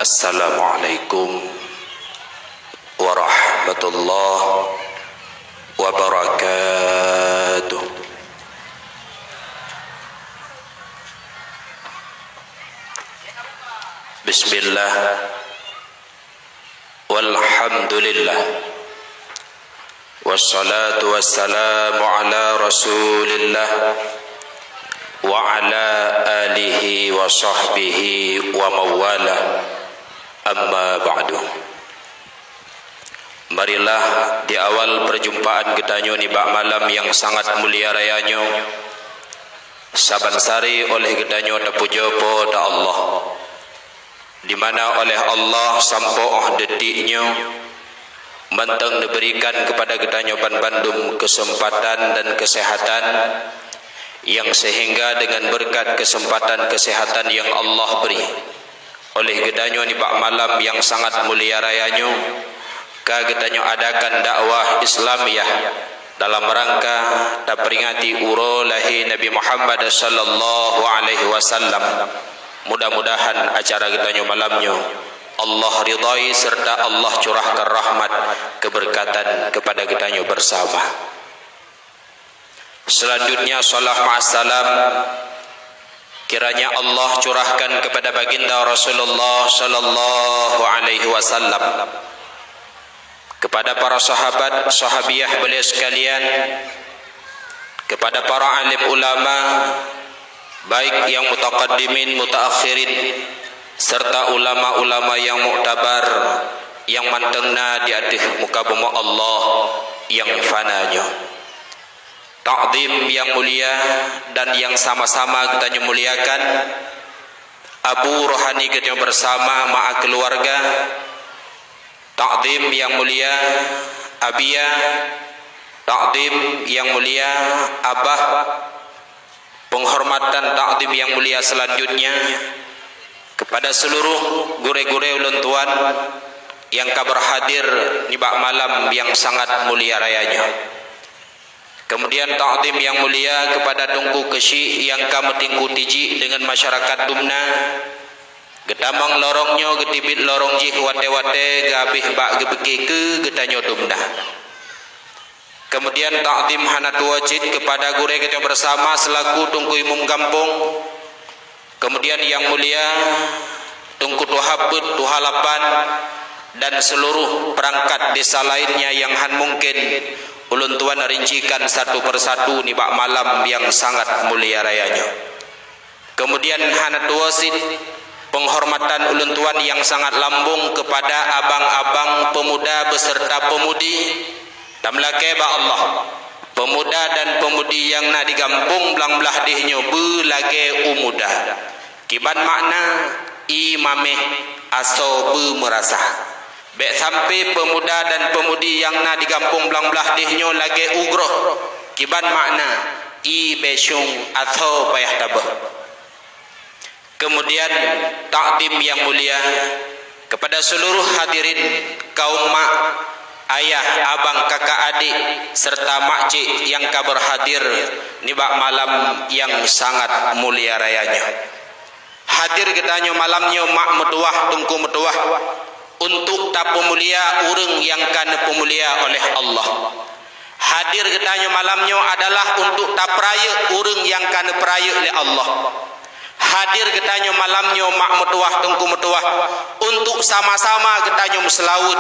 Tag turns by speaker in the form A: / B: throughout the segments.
A: Assalamualaikum warahmatullahi wabarakatuh. Bismillah, walhamdulillah, wassalatu wassalamu ala rasulillah wa ala alihi wa sahbihi wa mawala, amma ba'du. Marilah di awal perjumpaan kita ni bak malam yang sangat mulia rayanyo, saban sari oleh kita terpuja pada Allah, di mana oleh Allah sampai detiknya mentang diberikan kepada kita ban Bandung kesempatan dan kesehatan, yang sehingga dengan berkat kesempatan yang Allah beri oleh gedanyo ni bak malam yang sangat mulia rayanyo, ka gedanyo adakan dakwah Islamiyah dalam rangka terperingati uro lahir Nabi Muhammad sallallahu alaihi wasallam. Mudah-mudahan acara gedanyo malamnya Allah ridai serta Allah curahkan rahmat keberkatan kepada gedanyo bersama. Selanjutnya salam ma'assalam kiranya Allah curahkan kepada baginda Rasulullah sallallahu alaihi wasallam, kepada para sahabat sahabiah beliau sekalian, kepada para alim ulama baik yang mutaqaddimin mutaakhirin serta ulama-ulama yang muktabar yang mantengna di atas muka bumi Allah yang fananya. Ta'zim yang mulia dan yang sama-sama kita muliakan Abu Rohani kita bersama ma'a keluarga. Ta'zim yang mulia Abia, ta'zim yang mulia Abah, penghormatan ta'zim yang mulia selanjutnya kepada seluruh gure-gure ulun tuan yang kabar hadir di bak malam yang sangat mulia rayanya. Kemudian ta'zim yang mulia kepada Tungku Kesi yang kami tingku tiji dengan masyarakat Dumna, gedamang lorongnya getibit lorong jih wate-wate gabih bak gebeki ke getanyo Dumna. Kemudian ta'zim hanatu wajid kepada gure kita bersama selaku Tungku Imum Kampung. Kemudian yang mulia Tungku Tuhabut, Tuhalapan dan seluruh perangkat desa lainnya yang han mungkin ulun tuan rincikan satu persatu ni bak malam yang sangat mulia rayanya. Kemudian hanatu wasid penghormatan ulun tuan yang sangat lambung kepada abang-abang pemuda beserta pemudi damlake ba Allah, pemuda dan pemudi yang nak digampung belang belah dihnyo belage umuda kiban makna imameh aso be merasa baik sampai pemuda dan pemudi yang nak digampung belang belah dihnyo lagi ugroh kiban makna i besyung atau payah tabah. Kemudian ta'zim yang mulia kepada seluruh hadirin kaum mak, ayah, abang, kakak, adik serta makcik yang kabar hadir ni bak malam yang sangat mulia rayanya. Hadir getanyo malamnya mak metuah, tungku metuah untuk tak pemulia urang yang kana pemulia oleh Allah. Hadir getanyo malamnya adalah untuk tak peraya urang yang kana peraya oleh Allah. Hadir getanyo malamnya mak metuah tungku metuah untuk sama-sama getanyo meselawut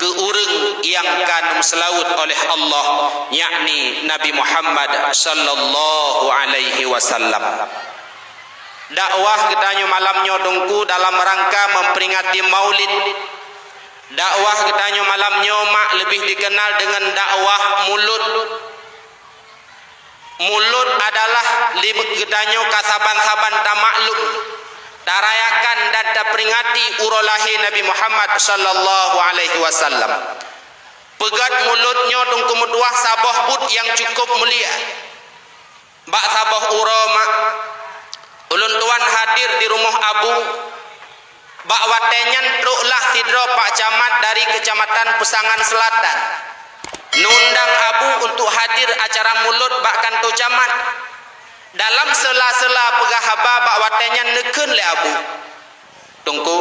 A: ke urang yang kana meselawut oleh Allah, yakni Nabi Muhammad sallallahu alaihi wasallam. Dakwah getanyo malamnya tungku dalam rangka memperingati Maulid. Dakwah getanyo malamnya mak lebih dikenal dengan dakwah mulut. Mulut adalah libet getanyo kasaban-saban tak maklum, tarayakan dan terperingati urolahi Nabi Muhammad sallallahu alaihi wasallam. Pegat mulutnya tungku metuah sabah but yang cukup mulia. Bak sabah uro mak ulun tuan hadir di rumah Abu bak watenyan truklah tidro Pak Camat dari Kecamatan Pesangan Selatan nundang Abu untuk hadir acara mulut bak kantor camat. Dalam sela-sela pegahaba bak watenyan neken le Abu tungku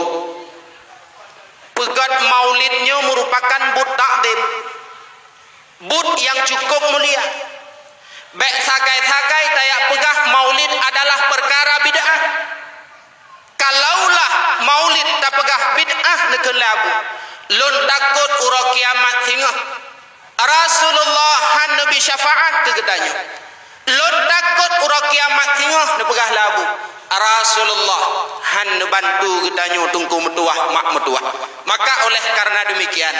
A: Pegat maulidnya merupakan bud takdim, bud yang cukup mulia. Baik sagai-sagai tayak pegah maulid adalah perkara bid'ah. Kalaulah maulid tak pegah bid'ah neken labu, lun takut ura kiamat singa. Rasulullah han nabi syafaat ke gedanya. Lun takut ura kiamat singa ne pegah labu. Rasulullah han bantu gedanya tungku metuah mak metuah. Maka oleh karena demikian,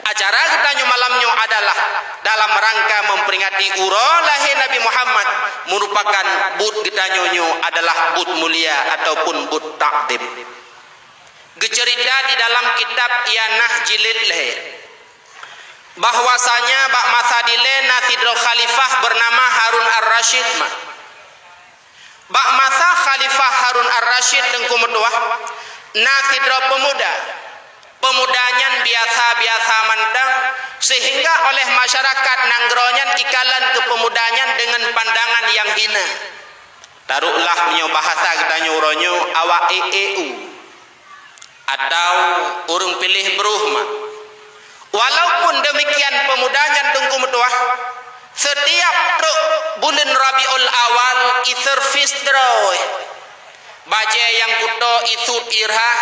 A: acara gedanya malamnya adalah dalam rangka memperingati ura lahir Nabi Muhammad, merupakan bud gedanya adalah bud mulia ataupun bud takdim. Gecerita di dalam kitab Yanah Jilid Lahir bahwasanya bak masa dile Nasidul Khalifah bernama Harun Ar-Rasyid mah. Bak masa Khalifah Harun Ar-Rasyid dengku metuah Nasidul pemuda, pemudanya biasa-biasa mantang, sehingga oleh masyarakat nanggronya ikalan kepemudanya dengan pandangan yang hina. Taruhlah punya bahasa kita nyuronyo awak EU atau urung pilih beruhma. Walaupun demikian pemudanya dengku metuah, setiap bulan Rabiul Awal iservis droy baca yang kuto isut irha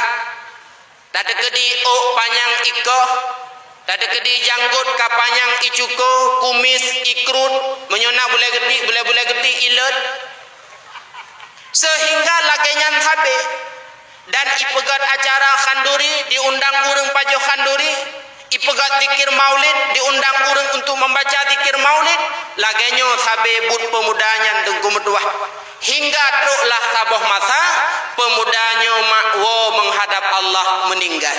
A: tadi kedi o panjang iko tadi kedi janggut kapanyang icuko kumis ikrut menyona boleh geti ilet sehingga lagenyan sabe dan ipegat acara khanduri diundang urang pajo khanduri, ipegat dikir maulid diundang urang untuk membaca dikir maulid, lagenyo sabe but pemudanya dengku metuah hingga truklah saboh masa pemudanya makwo menghadap Allah meninggal.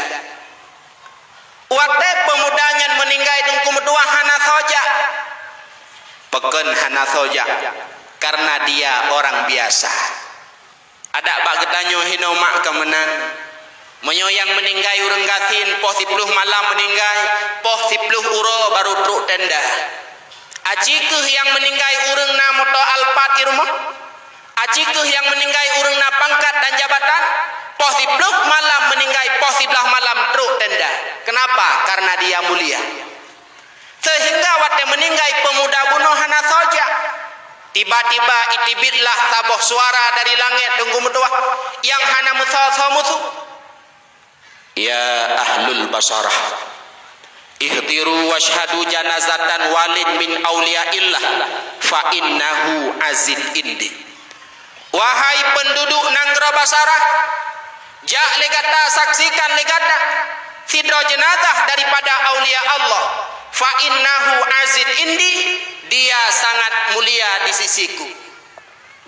A: Wate pemudanya meninggal dengku metuah hana soja peken hana soja karena dia orang biasa. Ada bak getanyo hino mak kemenan menyoyang meninggal urang gasin poh 10 malam meninggal poh 10 uro baru truk tenda. Acikeh yang meninggal urang na moto alpat di rumah, acikeh yang meninggal urang na pangkat dan jabatan poh 10 malam meninggal poh 11 malam truk tenda. Kenapa? Karena dia mulia. Sehingga wate meninggal pemuda bunuh hana soja. Tiba-tiba itibitlah tabuh suara dari langit tunggu metuah yang hana musuh. Ya ahlul basarah, ihtiru washhadu janazatan walid min auliyaillah fa innahu azid indi. Wahai penduduk Nanggro Basarah, jak legata saksikan legata sidro jenazah daripada aulia Allah, fa innahu azid indi, dia sangat mulia di sisiku.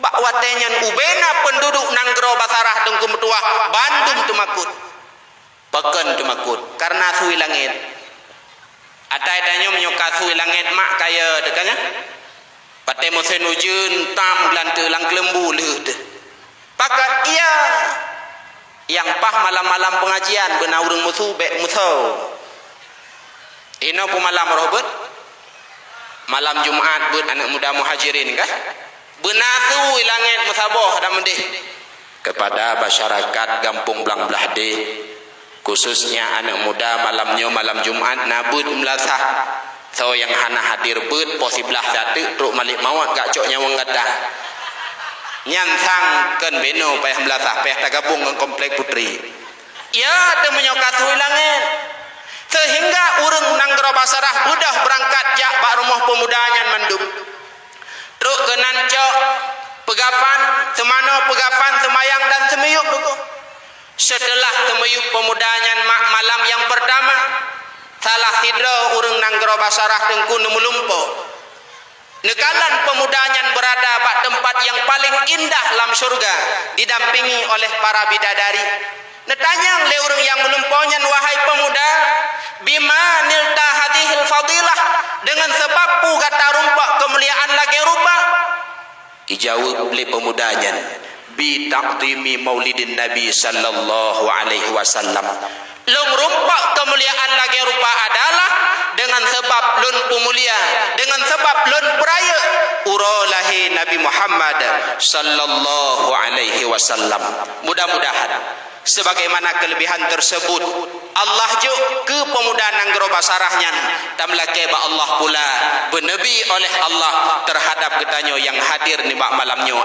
A: Bak watenyan ubena penduduk Nanggro Basarah dengku metuah Bandung tumakut peken tumakut karena suwi langit atai danyo menyoka suwi langit mak kaya dekanya pate mosen ujun tam lante lang kelembu leuh pakat ia yang pah malam-malam pengajian beuna urang musuh bek musuh ino pu malam robot malam Jumat buat anak muda muhajirin kah benatu langit musaboh dan mendih kepada masyarakat Gampung Blang Blahde, khususnya anak muda malamnya malam Jumat nabut melasah so yang hana hadir bet posiblah satu truk malik mawat gak cok nyawang gadah nyansang ken beno payah melasah payah tagabung ke komplek putri ya temenyo kasui langit sehingga urang Nanggro Basarah budah berangkat jak bak rumah pemudanya mandub truk kenan cok pegapan semano pegapan semayang dan semiyuk dulu. Setelah temuyuk pemudanya mak malam yang pertama salah sidro urang Nanggro Basarah tengku nemulumpo nekalan pemudanya berada bak tempat yang paling indah dalam surga didampingi oleh para bidadari. Netanyang le urang yang melumponya wahai pemuda bima nilta hadhil fadilah dengan sebab pu kata rumpak kemuliaan lagi rupa dijawab oleh pemudanya bi taqdimi maulidin Nabi sallallahu alaihi wasallam. Lung rumpak kemuliaan lagi rupa adalah dengan sebab lun pemulia, dengan sebab lun peraya urolahi Nabi Muhammad sallallahu alaihi wasallam. Mudah-mudahan sebagaimana kelebihan tersebut Allah juk ke pemuda nang geroba sarahnya tamlake ba Allah pula bernabi oleh Allah terhadap ketanyo yang hadir ni bak malamnyo.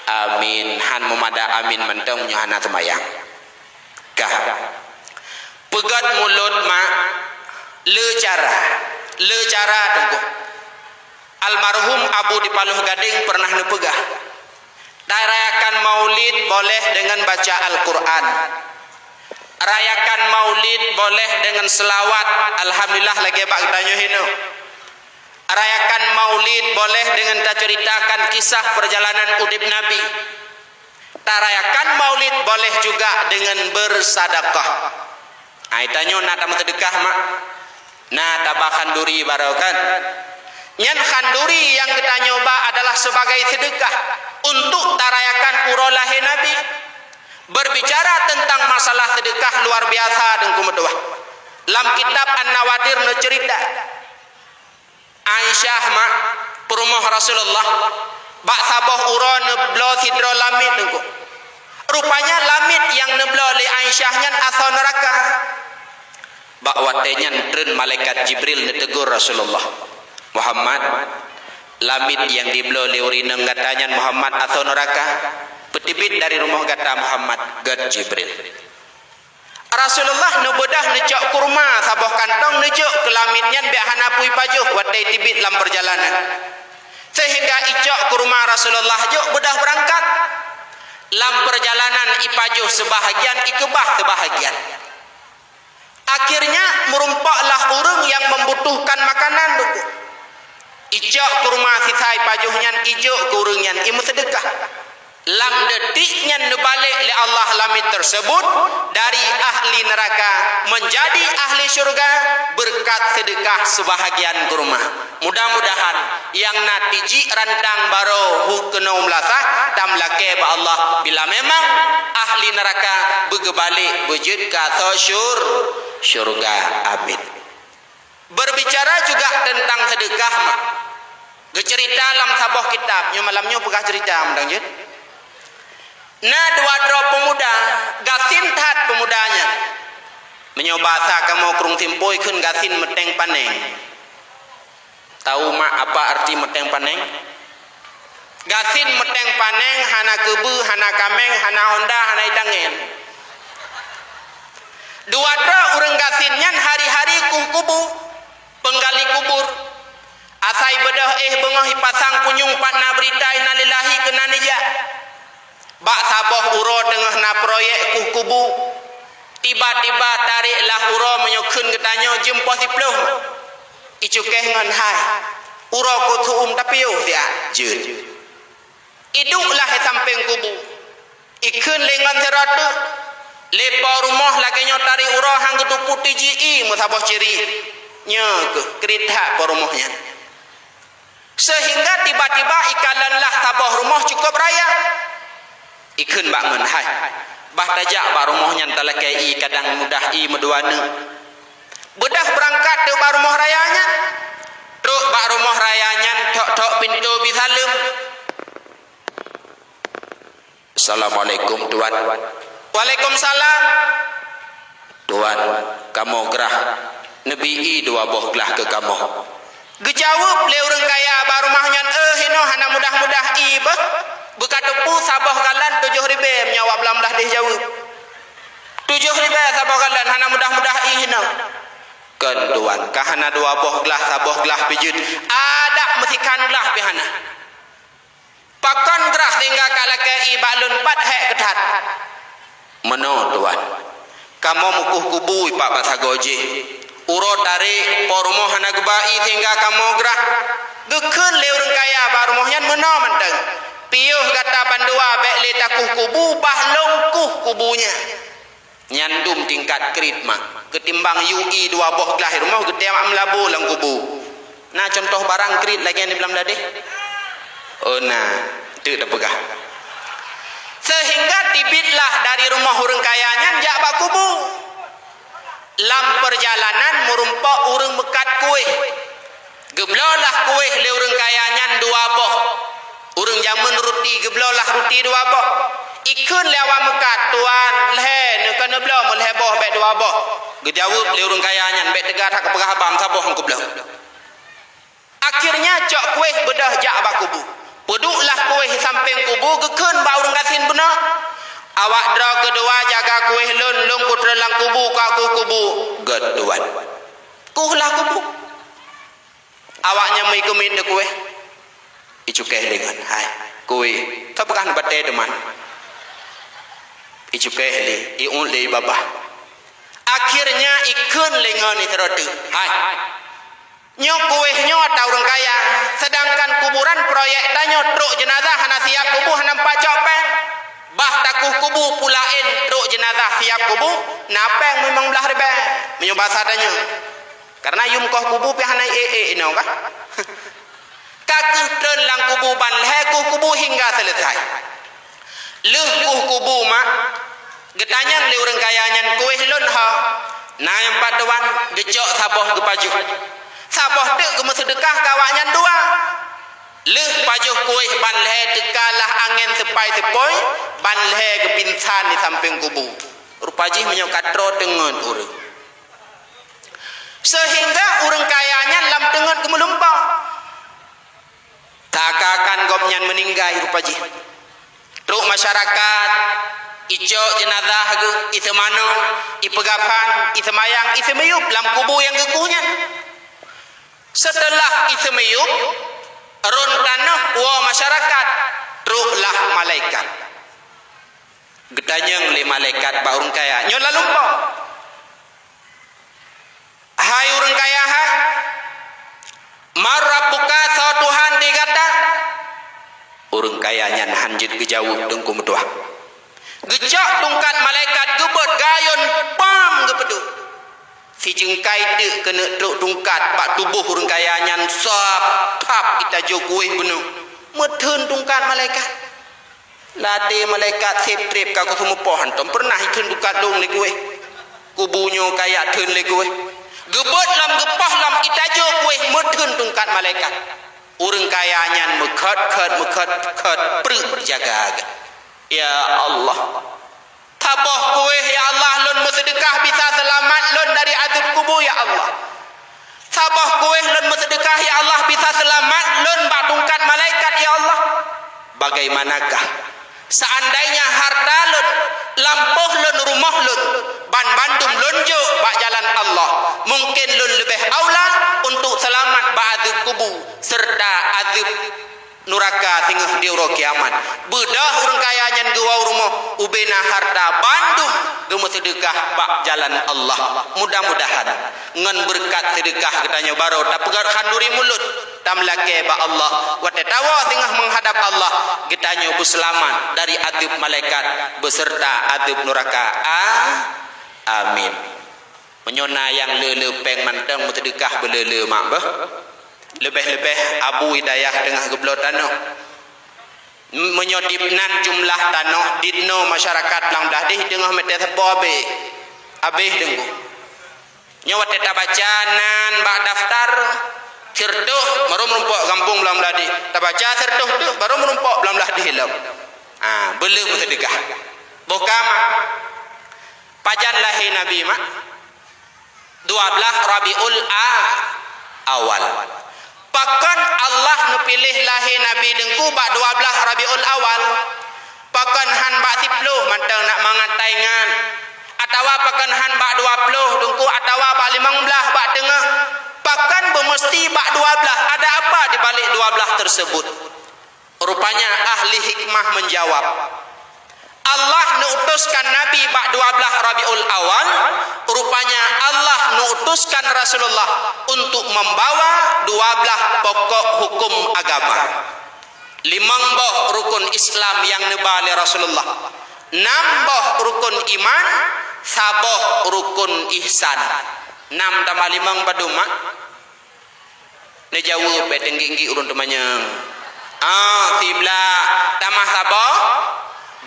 A: Amin. Han memada amin mentong nyohana semayang kah pegat mulut mak le cara tunggu almarhum Abu di Paluh Gading pernah nepegah rayakan maulid boleh dengan baca Al-Quran, rayakan maulid boleh dengan selawat alhamdulillah lagi bak tanyo hino, rayakan maulid boleh dengan tak ceritakan kisah perjalanan udip Nabi, rayakan maulid boleh juga dengan bersadaqah. Aitanyo nak tamu sedekah mak nah tabakan duri barokan nyan khanduri yang kita nyoba adalah sebagai sedekah untuk tarayakan urolahe Nabi. Berbicara tentang masalah sedekah luar biasa dengku medua. Lam kitab An-Nawadir ne cerita Aisyah mak perumah Rasulullah bak sabah uro neblo sidro lamit dengku. Rupanya lamit yang neblo li Aisyah nyan asal neraka. Bak watenya tren malaikat Jibril netegur Rasulullah. Muhammad lamit yang diblo liurina katanya Muhammad atau neraka petibit dari rumah kata Muhammad gad Jibril. Rasulullah nubedah necok kurma sabah kantong necok ke lamitnya biak hanapui pajuh wadai tibit dalam perjalanan sehingga icok kurma Rasulullah juk bedah berangkat dalam perjalanan ipajuh sebahagian ikebah sebahagian. Akhirnya merumpaklah orang yang membutuhkan makanan dulu. Ijak kurma sisai pajuhnyan ijuk kurungnya imu sedekah. Lam detiknya nebalik oleh Allah lamit tersebut dari ahli neraka menjadi ahli syurga berkat sedekah sebahagian kurma. Mudah-mudahan yang natiji rantang baro hukena umlasa tamlake ba Allah bila memang ahli neraka begebalik bejud kata syurga. Amin. Berbicara juga tentang sedekah mak. Cerita dalam sabah kitab yang malamnya pegah cerita mendang jut. Nah dua pemuda gasin tat pemudanya menyoba kamu kurung timpoi kun gasin meteng paneng. Tahu mak apa arti meteng paneng? Gasin meteng paneng hana kebu hana kameng hana honda hana itangen. Dua urang gasinnya hari-hari kubu penggali kubur. Asai bedah bengah ipasang punyung patna berita innalillahi kena nija. Bak sabah uro tengah na proyek kubu. Tiba-tiba tariklah uro menyokun ketanyo jumpa si peluh. Icukeh ngan hai. Uro kutuum tapi yo dia jud. Iduklah samping kubu. Ikun lengan seratu. Lepa rumah lagi nyotari uro hang ketu putih ji musabah ciri. Nya ke kerita por rumahnya. Sehingga tiba-tiba ikalanlah sabah rumah cukup raya. Ikun bangun hai. Bah tajak ba rumahnya talakai kadang mudah meduana. Bedah berangkat ke ba rumah rayanya. Truk ba rumah rayanya tok-tok pintu bisalem. Assalamualaikum tuan. Waalaikumsalam. Tuan, kamu gerah nebi dua boh gelah ke kamu. Gejawab le orang kaya ba rumahnya hino hana mudah-mudah ibah. Bekatupu sabah galan 7.000 menyawa belah dia jawab 7.000 sabah galan hana mudah-mudah ihna kan tuan kahana dua boh gelah sabah gelah pijut ada mesikanlah pihana pakon gerah sehingga kalakai balun 4 hek ketat meno tuan kamu mukuh kubui pak pasagoje uro tarik pormo hana gebai sehingga kamu gerah gekun le orang kaya barumohnya meno menteng piuh kata bandua bek le takuh kubu bah longkuh kubunya nyandum tingkat krit mak ketimbang UI dua boh lahir rumah gede mak melabu lang kubu nah contoh barang krit lagi yang di belam dadeh oh nah itu dah pegah sehingga tibitlah dari rumah orang kayanya jak bak kubu lam perjalanan merumpak urang mekat kuih geblolah kuih le orang kayanya dua boh urang zaman ruti geblolah ruti dua boh ikun lewa mekat tuan leh ne kena belum leh boh bet dua boh gejawab le urang kaya nyan bet tegar hak penghabam saboh hang kublah akhirnya cok kuih bedah jak ba kubu peduklah kuih samping kubu gekeun ba urang kasin benar awak dra kedua jaga kuih lun lung putra lang kubu ka kubu geduan kuhlah kubu awaknya mai kumit de kuih icukeh dengan hai kuih tapakan bate deman icukeh li iun li babah akhirnya ikun lengan ni terotu hai nyok kuih nyok tau orang kaya sedangkan kuburan proyek danyo truk jenazah hana siap kubu hana empat copeng bah takuh kubu pulain truk jenazah siap kubu napeng memang belah rebe menyoba sadanya karena yum koh kubu pi hana ino kah kakuh tren lang kubu ban leku kubu hingga selesai leuh kubu mak getanyang le urang kaya nyan kuih lun ha na yang paduan gecok saboh gepaju saboh dek ke sedekah kawaknya dua leuh pajuh kuih ban lehe tekalah angin sepai sepoi ban lehe ke pinsan di samping kubu rupaji menyokatro dengan urang sehingga urang kayanya lam dengan kemelumpang takakan gopnyan meninggai rupaji truk masyarakat ijo jenazah ge ite mano ipegapan ite mayang ite meyup lam kubu yang gekunya setelah ite meyup ron tanah wa masyarakat truklah malaikat gedanyang le malaikat ba urang kaya nyola lumpah hai urang kaya ha marabuka sa Tuhan digata urang kaya nyan hanjit gejawab dengku metuah gejak tungkat malaikat gebet gayon pam gepedu si jengkai de kena truk tungkat bak tubuh urang kaya nyan sap tap kita jokuih benu meteun tungkat malaikat late malaikat sip trip ka ku semua pohon tom pernah ikun tungkat dong le kuih kubunyo kaya teun le kuih gebet lam gepah lam kita jokuih meteun tungkat malaikat urang kaya nyan mekat pruk jaga ya Allah tabah kuih ya Allah lun bersedekah bisa selamat lun dari azab kubur ya Allah tabah kuih lun bersedekah ya Allah bisa selamat lun batungkat malaikat ya Allah bagaimanakah seandainya harta lun lampuh lun rumah lun ban bandum lun jo bak jalan Allah mungkin lun lebih aula untuk selamat bak azab kubur serta azab nuraka tinggal di uro kiamat bedah urang kaya nyan gewau rumah ubena harta bandung gemu sedekah bak jalan Allah mudah-mudahan ngan berkat sedekah katanya baro tapegar khanduri mulut tamlake ba Allah wa tatawa tengah menghadap Allah kitanya selamat dari adab malaikat beserta adab nuraka amin menyona yang lelepeng manteng sedekah belele mak bah lebih-lebih abu hidayah tengah geblot tanah menyodipnan jumlah tanah didno masyarakat lang dah di tengah mete sepo abe dengku nyawa teta bacanan bak daftar sertuh baru merumpok kampung belam ladi tak baca sertuh tu baru merumpok belam ladi hilang belum sedekah bukan pajan lahir Nabi mak 12 Rabiul Awal pakan Allah nupilih lahir Nabi dengku bak 12 Rabiul Awal pakan han bak 10 mantang nak mangataingan atawa pakan han bak 20 dengku atawa bak 15 bak tengah pakan bermesti bak 12 ada apa di balik 12 tersebut rupanya ahli hikmah menjawab Allah nuutuskan Nabi bak 12 Rabiul Awal rupanya Allah nuutuskan Rasulullah untuk membawa 12 pokok hukum agama 5 boh rukun Islam yang nebali Rasulullah 6 boh rukun iman 1 boh rukun ihsan 6 tambah 5 baduma ne jauh bedenggi urun temanya tibla tambah 1 boh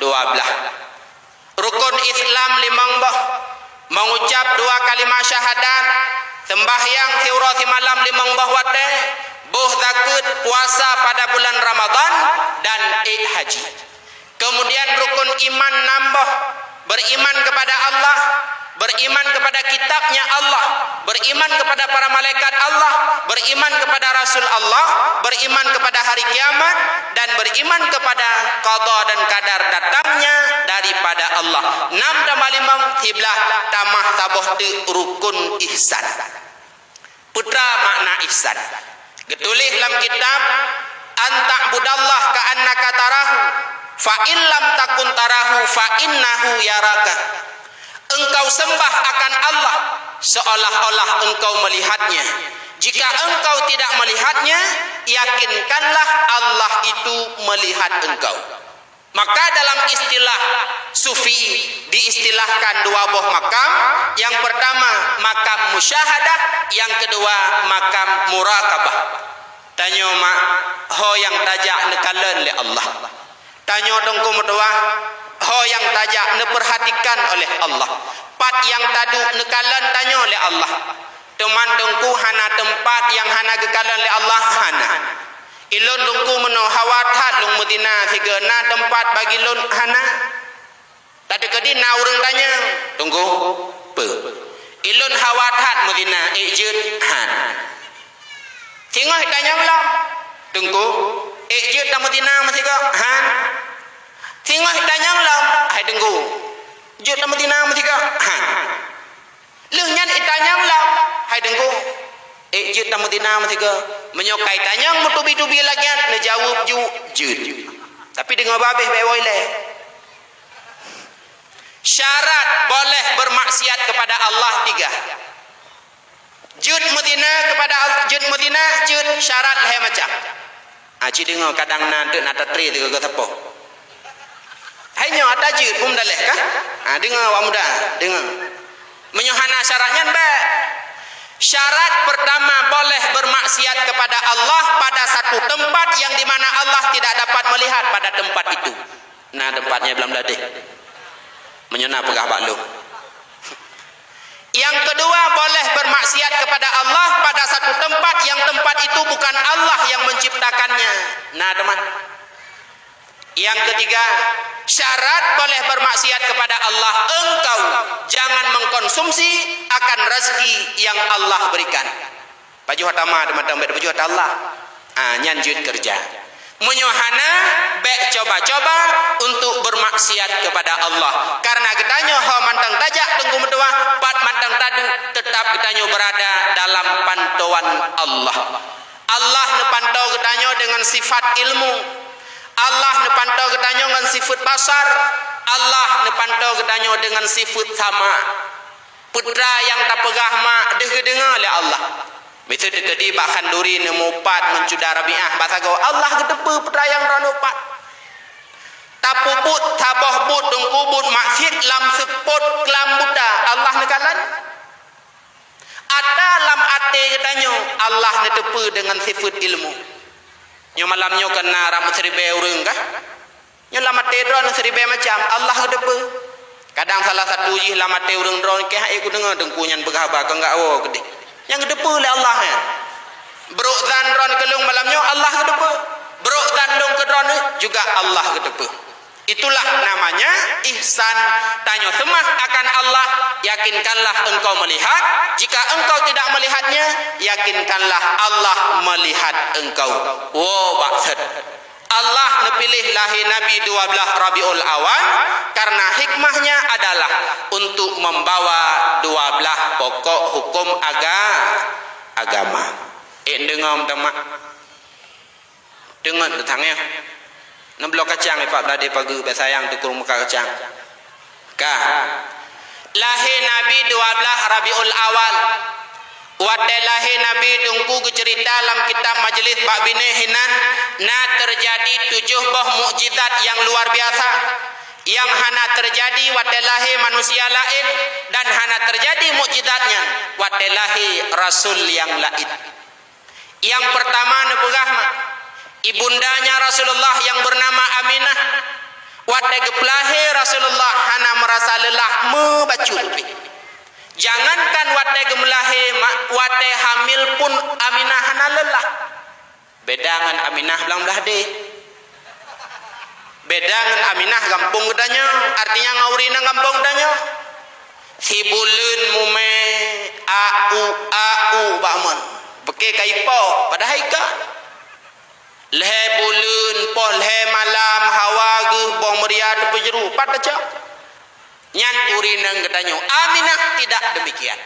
A: 12 rukun Islam 5 boh mengucap 2 kalimah syahadat sembahyang siura malam 5 boh wate buh zakat puasa pada bulan Ramadan dan haji Kemudian rukun iman nambah, beriman kepada Allah, beriman kepada kitabnya Allah, beriman kepada para malaikat Allah, beriman kepada Rasul Allah, beriman kepada hari kiamat, dan beriman kepada qada dan qadar datangnya daripada Allah. 6 tambah 5 hiblah tamah taboh tu rukun ihsan. Putra makna ihsan. Getulih dalam kitab anta budallah ka annaka tarahu fa in lam takun tarahu fa innahu yaraka. Engkau sembah akan Allah seolah-olah engkau melihatnya. Jika engkau tidak melihatnya, yakinkanlah Allah itu melihat engkau. Maka dalam istilah sufi diistilahkan 2 buah makam. Yang pertama makam musyahadah, yang kedua makam murakabah. Tanya mak ho yang tajak nekalan oleh Allah. Tanya dongku medua ho yang tajak neperhatikan oleh Allah. Pat yang tadu nekalan tanya oleh Allah. Teman dongku hana tempat yang hana gekalan oleh Allah hana. Ilon dongku meno hawathat lung Medina siga na tempat bagi lon hana. Tadi kedi na urang tanya tunggu pe. Ilon hawathat Medina ejut han. Tengok tanya ulang. Tunggu ejut ta Medina masih ke han. Tengok tanya ulang. Hai tunggu. Ejut ta Medina masih ke han. Lương nhân itanya ulang. Hai tunggu. Ejut ta Medina masih ke menyokai tanya mutubi-tubi lagi ne jawab ju jut. Tapi dengar babeh bewoi le. Syarat boleh bermaksiat kepada Allah 3. Jud Medina kepada jud Medina jud syarat lah macam. Aci dengar kadang nanti nak tetri tu ke tepo. Hanya ada jud pun daleh kah? Dengar awak muda, dengar. Menyohana syaratnya baik. Syarat pertama boleh bermaksiat kepada Allah pada satu tempat yang di mana Allah tidak dapat melihat pada tempat itu. Nah tempatnya belum ladeh. Menyena pegah baklum. Yang kedua boleh bermaksiat kepada Allah pada satu tempat yang tempat itu bukan Allah yang menciptakannya. Nah teman. Yang ketiga, syarat boleh bermaksiat kepada Allah, engkau jangan mengkonsumsi akan rezeki yang Allah berikan. Baju hatama teman-teman, baju hat Allah. Nyanjut kerja. Menyohana baik coba-coba untuk bermaksiat kepada Allah. Karena kitanya ho mantang tajak tunggu medua, pat mantang tadu tetap kitanya berada dalam pantauan Allah. Allah nepantau kitanya dengan sifat ilmu. Allah nepantau ketanya dengan sifat pasar. Allah nepantau ketanya dengan sifat sama. Putra yang tak pegah mak dengar oleh Allah. Betul dekedi bahkan duri nemu pat mencuda Rabiah bahasa kau Allah ketepe putra yang rano pat. Tapuput taboh but dengkubut maksud lam sepot kelam buta Allah nekalan. Ada lam ate ketanya Allah netepe dengan sifat ilmu. Nyo malam nyo kena rambut seribe urang kah? Nyo lama tedron seribe macam Allah kedepe. Kadang salah satu ji lama te urang dron ke hai ku dengar dengkunyan begaba ke enggak wo gede. Yang kedepe le Allah ya. Brok zan dron kelung malam nyo Allah kedepe. Brok zan dong ke dron juga Allah kedepe. Itulah namanya ihsan. Tanya semah akan Allah, yakinkanlah engkau melihat. Jika engkau tidak melihatnya, yakinkanlah Allah melihat engkau. Wow, maksud Allah nepilih lahir Nabi 12 Rabiul Awal karena hikmahnya adalah untuk membawa 12 pokok hukum agama. Dengar teman. Dengar tentangnya. Nemblok kacang ipak tadi pagi bersayang tukur muka kacang. Kah. Lahir Nabi 12 Rabiul Awal. Wate lahir Nabi tungku cerita dalam kitab Majlis Bak Bine Hinan. Nah terjadi 7 buah mukjizat yang luar biasa. Yang hana terjadi wate lahir manusia lain. Dan hana terjadi mukjizatnya wate lahir Rasul yang lain. Yang pertama nepegah ibundanya Rasulullah yang bernama Aminah. Wate geplahe Rasulullah hana merasa lelah membacut. Jangankan wate gemelahe, wate hamil pun Aminah hana lelah. Beda dengan Aminah belang belah deh. Beda dengan Aminah gampung gedanya, artinya ngaurina gampung gedanya. Si bulan mume au bakman. Pakai kaipo pada haika. Lehe bulan poh lehe malam hawa ge boh meriah pejeru pada cak. Nyan urina gedanya. Aminah tidak demikian.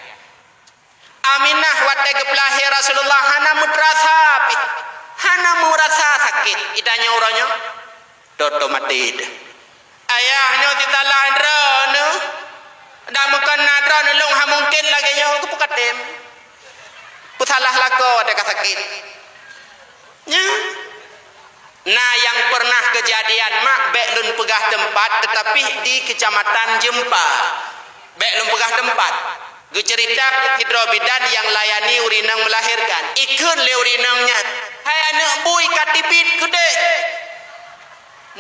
A: Aminah wate gepelahi Rasulullah hana mutrasa hana merasa sakit idanya orangnya dodo mati ayahnya ditalah drone dak makan drone long ha mungkin lagi nya ku pukatem putalah lako ada sakit nya nah yang pernah kejadian mak beklun pegah tempat tetapi di kecamatan Jempa beklun pegah tempat cerita hidrobidan yang layani urinang melahirkan ikun le urinangnya hai anak bui katibit gede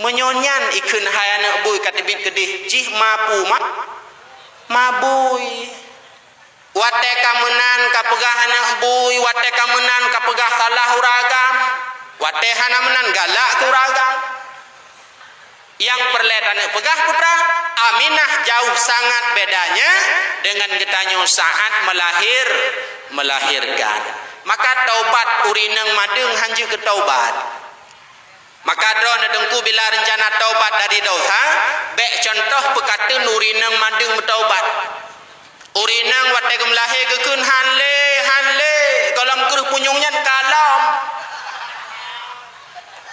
A: menyonyan ikun hai anak bui katibit gede jih mapu mak mabui wate kamenan kapegah anak bui wate kamenan kapegah salah uragam wate hana menan galak uragam yang perletan pegah putra Aminah jauh sangat bedanya dengan getanya saat melahirkan. Maka taubat urinang madeng hanju ke taubat. Maka drone dengku bila rencana taubat dari dosa, bek contoh pekatun urinang madeng taubat. Urinang wate gemlahir gekun hanle kolam keruh punyungnya kalam.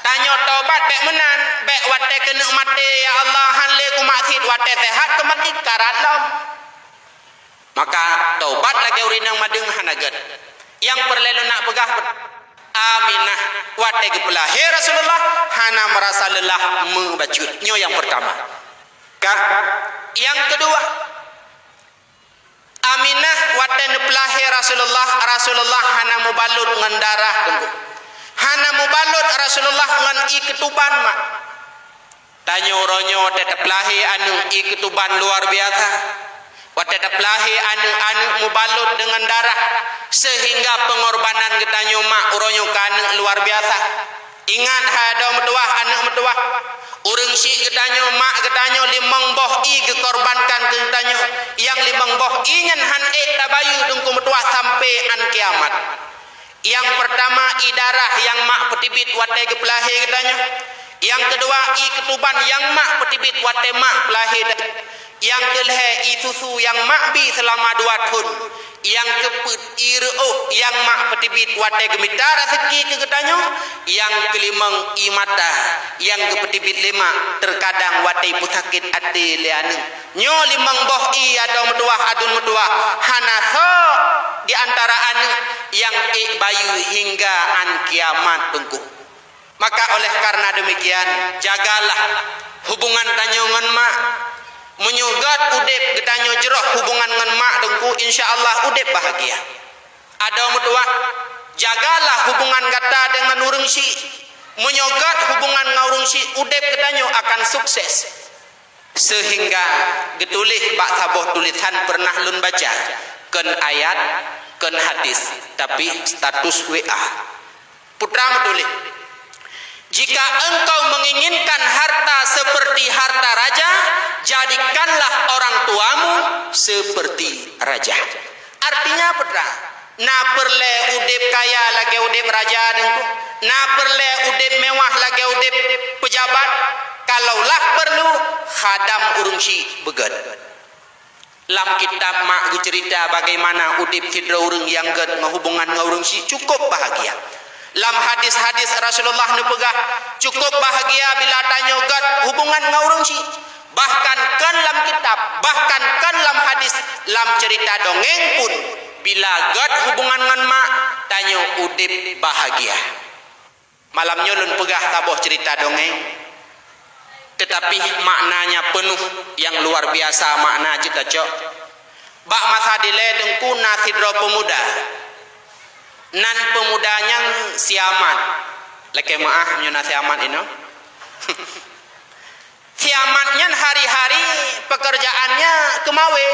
A: Tanya taubat bek menan bek wate kena mati ya Allah hanle ku maksud wate sehat ke mati karadam maka taubat lagi urinang madeng hanagat yang perlelu nak pegah Aminah wate gepelahi Rasulullah hana merasa lelah membacutnya yang pertama yang kedua Aminah wate nepelahi Rasulullah hana mubalut dengan darah tunggu hana mubalut Rasulullah dengan ketuban mak tanya orangnya tetap lahi anu ketuban luar biasa tetap lahi anu mubalut dengan darah sehingga pengorbanan ketanya mak orangnya kan luar biasa ingat hada metuah anak metuah urang si ketanya mak ketanya limang boh kekorbankan ketanya yang limang boh nyen han tabayu dengku metuah sampai an kiamat. Yang pertama idarah yang mak petibit wate gepelahi katanya. Yang kedua ketuban yang mak petibit wate mak pelahi. Yang kelhe susu yang mak bi selama 2 tahun. Yang keput yang mak petibit wate gemitar seki ke katanya. Yang kelimang mata yang kepetibit 5 terkadang wate pusakit ati leanu. Nyo limang boh ada metuah adun metuah hanaso di antara anu yang bayu hingga an kiamat tunggu. Maka oleh karena demikian jagalah hubungan tanyongan mak menyugat udip getanyo jeroh hubungan dengan mak tunggu insyaallah udip bahagia. Ada metuah jagalah hubungan kata dengan urang si menyugat hubungan ngaurung si udip getanyo akan sukses. Sehingga getulih bak saboh tulisan pernah lun baca ken ayat ken hadis tapi status WA putra metulis jika engkau menginginkan harta seperti harta raja jadikanlah orang tuamu seperti raja artinya putra na perle udip kaya lagi udip raja dengku na perle udip mewah lagi udip pejabat kalaulah perlu khadam urungsi begat lam kitab mak cerita bagaimana udip hidra urang yang ged menghubungan ngaurung si cukup bahagia. Lam hadis-hadis Rasulullah nu pegah cukup bahagia bila tanya ged hubungan ngaurung si. Bahkan kan lam kitab, bahkan kan lam hadis, lam cerita dongeng pun bila ged hubungan ngan mak tanya udip bahagia. Malamnya lun pegah taboh cerita dongeng. Tetapi maknanya penuh yang luar biasa makna cita cok. Bak masa dile dengku nasidro pemuda. Nan pemudanya siaman. Leke maah nyuna siaman ini. Siamannya hari-hari pekerjaannya kemawe.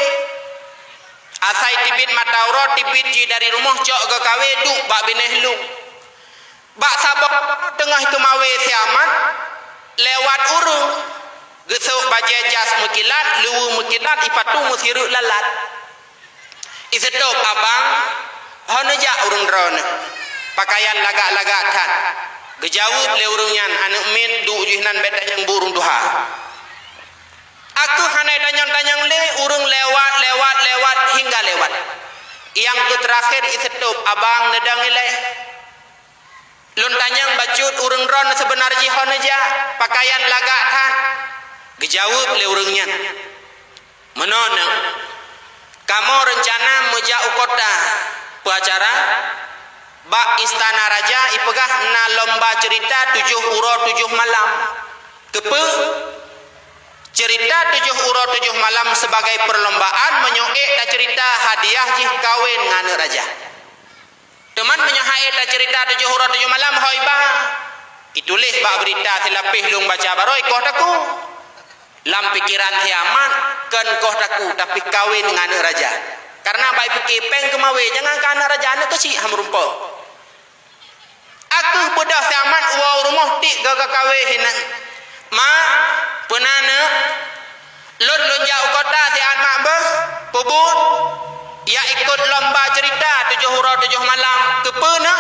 A: Asai tibit matauro tibit ji dari rumah cok ke kawe duk bak bineh lu. Bak sabok tengah kemawe siaman. lewat urung gesuk baje jas mukilat luwu mukilat ipatu musiruk lalat isedop abang honeja urung drone pakaian lagak-lagak kan gejawab le urungnyan anu min du ujuhnan beda yang burung duha aku hanai tanyang-tanyang le urung lewat hingga lewat yang terakhir isedop abang nedang ile lun tanyang bacut urung ron sebenarnya honeja pakaian lagak kan gejawab le urungnya menona kamu rencana meja kota acara bak istana raja ipegah na lomba cerita 7 uro 7 malam kepe cerita 7 uro 7 malam sebagai perlombaan menyoek da cerita hadiah jih kawin ngane raja teman menyoek da cerita 7 uro 7 malam hoibah itulah bak berita silapih lung baca baroi koh taku lam pikiran hiaman kan koh taku tapi kawin ngane raja karena baik pikir peng kemawe jangan kana raja ane kecil hamrumpo aku bedah siaman uau rumah tik gaga kawe hinan ma penana lon jauh kota tian mak beh pubut ia ikut lomba cerita 7 huruf 7 malam kepena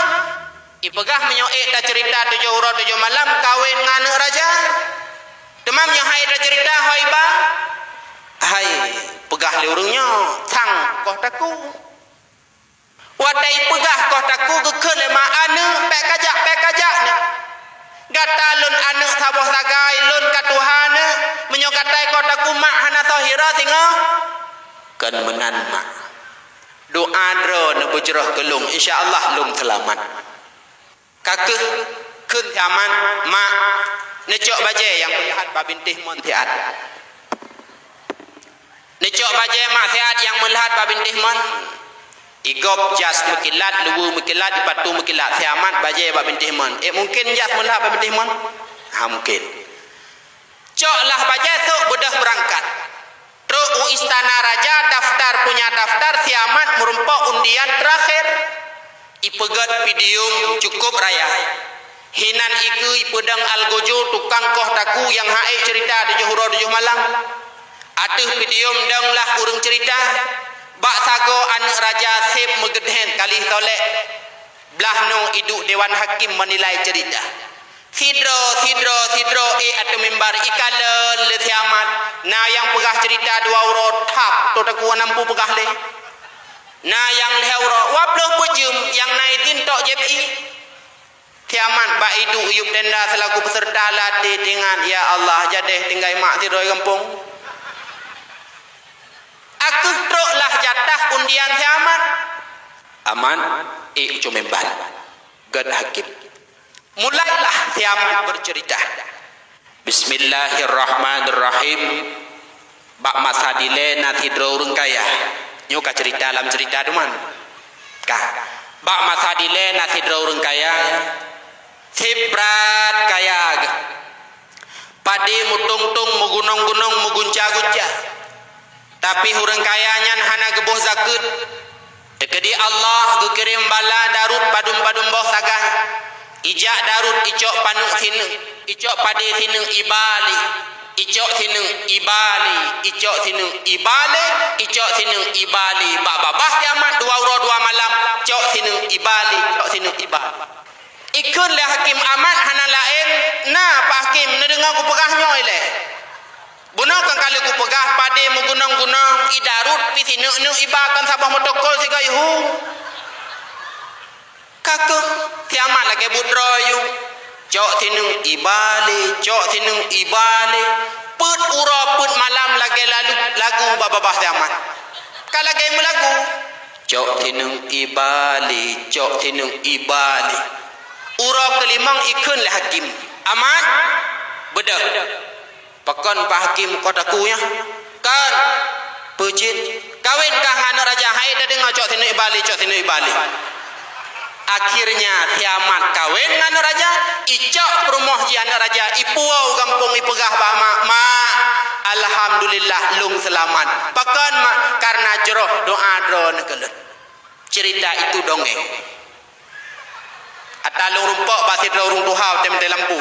A: ipegah menyoek da cerita 7 huruf 7 malam kawin ngane raja demam yang hai da cerita hoiba hai pegah le urungnya sang koh taku wadai pegah koh taku gekeun le ma ane pek kajak ne gata lun ane saboh sagai lun katuhane menyokatai koh taku mak hana tahira singa kan mengan mak doa dro ne bujrah gelung insyaallah lung selamat kakeh keun zaman mak necok baje yang melihat babintih mon tiat necok baje mak sehat yang melihat babintih mon igop jas mukilat luwu mukilat ipatu mukilat siamat baje babintih mon mungkin jas melihat babintih mon mungkin coklah baje tu budah berangkat terus istana raja daftar punya daftar siamat merumpok undian terakhir ipegat video cukup raya hinan iku ipedang algojo tukang koh taku yang hae cerita 7 huruf 7 malam atuh video dang lah urung cerita bak sago anak raja sep megedhen kali tolek belah no iduk dewan hakim menilai cerita sidro atu mimbar ikalen le kiamat na yang pegah cerita 2 urut tap to taku nampu pegah le na yang lehuro waploh pujum yang naidin tok JPI kiamat bak iduk uyup tenda selaku peserta latih dengan ya Allah jadeh tinggai mak sidro kampung aku troklah jatah undian kiamat aman cumemban gad hakim mulailah kiamat bercerita bismillahirrahmanirrahim bak masadile nat hidro urung kaya nyoka cerita dalam cerita duman kah bak masadile nat hidro urung kaya sibrat kaya padi mutung-tung mugunong-gunong mugunca-gunca tapi hurang kayanya hana gebuh zakut dekedi Allah gekirim bala darut padum-padum boh sagah ijak darut icok panuk sinu icok pade sinu ibali icok sinu ibali icok sinu ibali icok sinu ibali babah kiamat 2 uro 2 malam cok sinu ibali cok sinu ibali ikun le hakim amat hana lain na pak hakim nedengar ku pegahnya ile bunuh kan kali ku pegah pade mugunang-gunang idarut pisi nuk ibakan sabah motokol siga yuhu kakek kiamat lagi budro yu cok tinung ibali put uro put malam lagi lagu babah kiamat kalau lagi melagu cok tinung ibali uro kelimang ikun le hakim amat bedah pakon pak hakim kotaku ya kan pujit kawin kah anak raja hai dah dengar cok sinu ibali akhirnya kiamat kawin anak raja icok rumah ji anak raja ipuau kampung ipegah ma alhamdulillah lung selamat pakon mak karena jeroh doa drone kelut cerita itu dongeng atalung rumpok basit urung tuhau tem lampu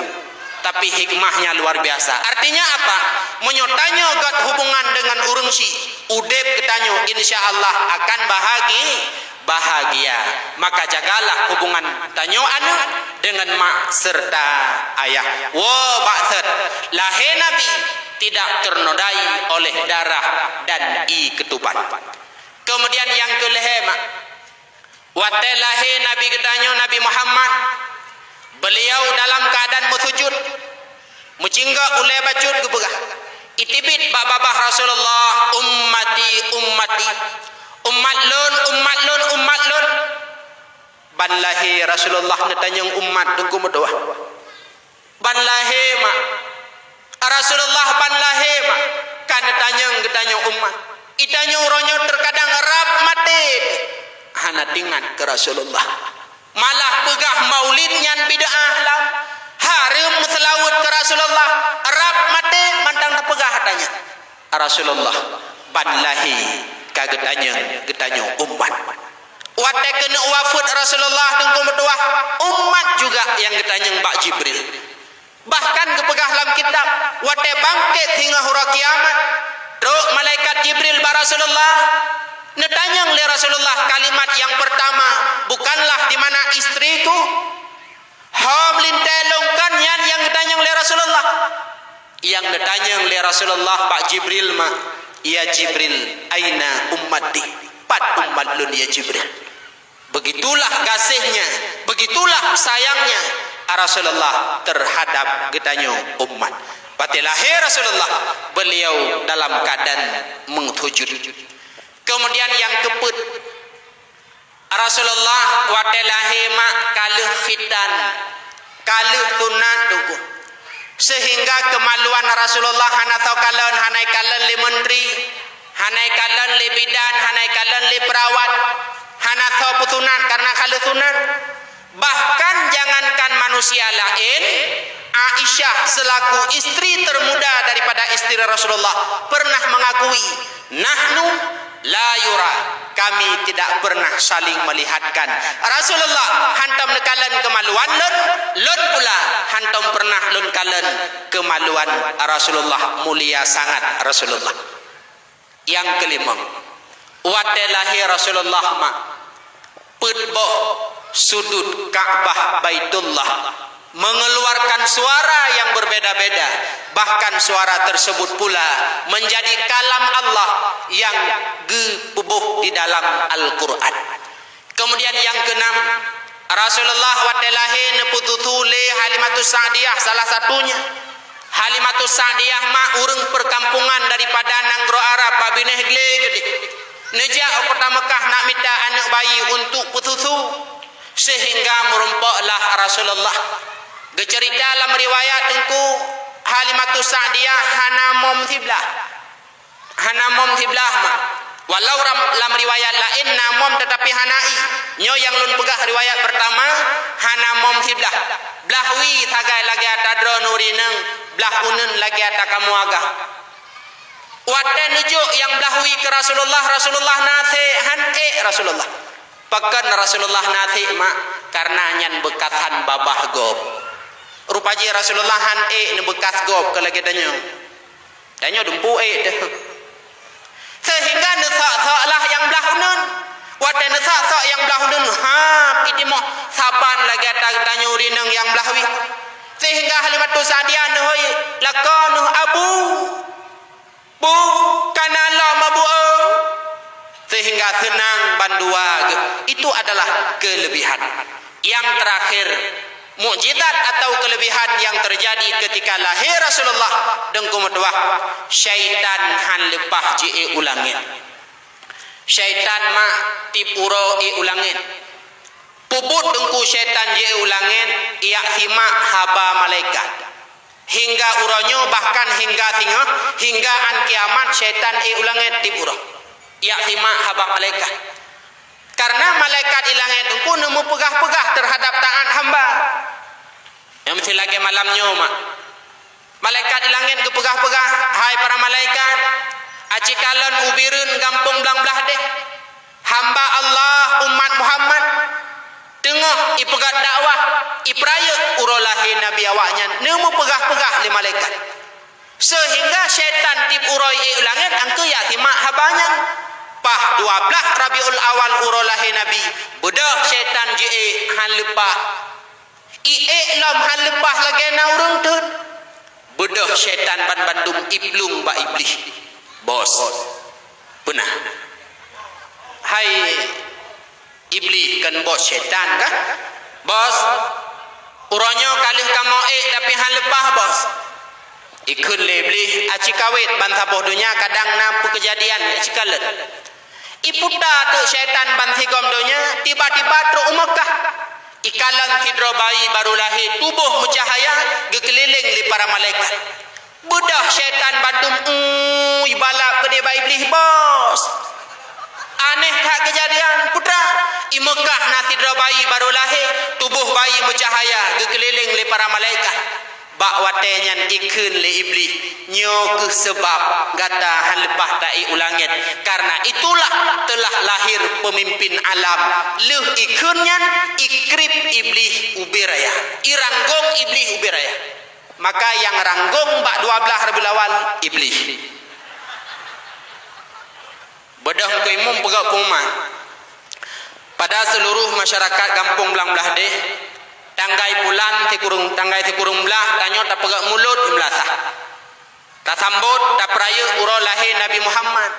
A: tapi hikmahnya luar biasa. Artinya apa? Menyotanyo gat hubungan dengan urang si udep ketanyo insyaallah akan bahagia. Maka jagalah hubungan tanyo anu dengan mak serta ayah. Wo baksud lahir Nabi tidak ternodai oleh darah dan ketuban. Kemudian yang kelima, wate lahir Nabi ketanyo Nabi Muhammad, beliau dalam keadaan bersujud, mucingga ulai bacut gebegah. Itibit babah Rasulullah, ummati ummati, umat lun. Ban lahir Rasulullah netanyang umat tunggu berdoa. Ban lahir mak Rasulullah ban lahir mak kan netanyang umat. Itanya uronyo terkadang rap mati hana tingan ke Rasulullah. Malah pegah maulid nyan bid'ah lam. Harum selawut ke Rasulullah. Rap mati mandang terpegah hatanya. Rasulullah ban lahir kagetanya umat. Wate kena wafat Rasulullah tunggu berdoa umat juga yang getanyang Mbak Jibril. Bahkan kepegah dalam kitab wate bangkit hingga hura kiamat. Roh malaikat Jibril ba Rasulullah netanyang le Rasulullah kalimat yang pertama, bukanlah di mana istriku? Hablin telongkan yang netanyang le Rasulullah. Yang netanyang le Rasulullah Pak Jibril ma, ya Jibril, aina ummati? Pat ummat lun ya Jibril. Begitulah kasihnya, begitulah sayangnya Rasulullah terhadap getanyo umat. Pati lahir Rasulullah, beliau dalam keadaan menghujud. Kemudian yang keput, Rasulullah wate lahir mak kaluh khitan, kaluh tunat tuku. Sehingga kemaluan Rasulullah hana tau kalon hanai kalon li menteri, hanai kalon li bidan, hanai kalon li perawat, hana tau putunat karena kaluh tunat. Bahkan jangankan manusia lain, Aisyah selaku istri termuda daripada istri Rasulullah pernah mengakui, nahnu la yura, kami tidak pernah saling melihatkan. Rasulullah hantam nekalan kemaluan lun pula hantam pernah lun kalan kemaluan Rasulullah, mulia sangat Rasulullah. Yang kelima, wate lahir Rasulullah ma putbo sudut Ka'bah Baitullah mengeluarkan suara yang berbeda-beda, bahkan suara tersebut pula menjadi kalam Allah yang gebubuh di dalam Al-Quran. Kemudian yang keenam, Rasulullah watelahi nepututule Halimatus Sa'diyah salah satunya. Halimatus Sa'diyah ma urang perkampungan daripada Nanggro Arab babineh gle gede. Nejak kota Mekah nak minta anak bayi untuk pututu, sehingga merompoklah Rasulullah. Gecerita dalam riwayat tengku Halimatus Sa'diyah hana mom tiblah ma. Walau dalam riwayat lain namom tetapi hanai. Nyo yang lun pegah riwayat pertama hana mom tiblah. Blahwi tagai lagi ata dro nurineng, blah unun lagi ata kamu agah. Wate nujuk yang blahwi ke Rasulullah, Rasulullah nate hante Rasulullah. Pakan Rasulullah nate mak karena nyan bekatan babah gob. Rupaji Rasulullah hante ne bekas gob ke lagi danyo dumpu deh. Sehingga nesak-sak yang belah unun. Wate nesak-sak yang belah unun. Itu mau saban lagi tanya urineng yang belahwi. Sehingga Halimatus Sa'diyah nuhoi lakonuh abu. Bu kanala mabu. Sehingga senang bandua. Itu adalah kelebihan. Yang terakhir, mukjizat atau kelebihan yang terjadi ketika lahir Rasulullah dengku medwah, syaitan han lepah je ulangin. Syaitan ma tipuro ulangin. Pubut dengku syaitan je ulangin ia hima haba malaikat. Hingga uronyo bahkan hingga an kiamat syaitan ulangin tipuro. Ia hima haba malaikat. Karena malaikat ilangnya itu pun nemu pegah-pegah terhadap taat hamba. Yang mesti lagi malamnya mak. Malaikat ilangnya itu pegah-pegah. Hai para malaikat, acikalan ubirun gampung belang belah deh. Hamba Allah umat Muhammad tengah ipegat dakwah ipraya urolahi nabi awaknya nemu pegah-pegah li malaikat sehingga syaitan tip uroi ulangit angke ya timak habanya pah 12 Rabiul Awal urolahi nabi bedah syaitan je han lepah lam han lepah lagi na urang tun bedah syaitan ban bandung iplung ba iblis bos pernah hai iblis kan bos syaitan kah bos uronyo kalih kamo tapi han lepah bos ikun lebli aci kawit ban saboh dunia kadang nampu kejadian cikalet iputa tu syaitan ban sigom dunia tiba-tiba truk Mekah ikalang hidro bayi baru lahir tubuh mucahaya gekeliling li para malaikat budah syaitan bandung ibalap gede bayi iblis bos aneh tak kejadian putra i Mekah nasi hidro bayi baru lahir tubuh bayi mucahaya gekeliling li para malaikat bak watenyan ikun le iblis nyo ke sebab gata han lepah tai ulangit karena itulah telah lahir pemimpin alam leuh ikunyan ikrip iblis ubiraya iranggong iblis ubiraya maka yang ranggong bak 12 Rabiul Awal iblis bedah kuimum pegak pumah pada seluruh masyarakat kampung belang belah deh tanggai pulan tanggai tikurung belah tanyo tak pegak mulut imlasah tak sambut tak peraya uro lahir Nabi Muhammad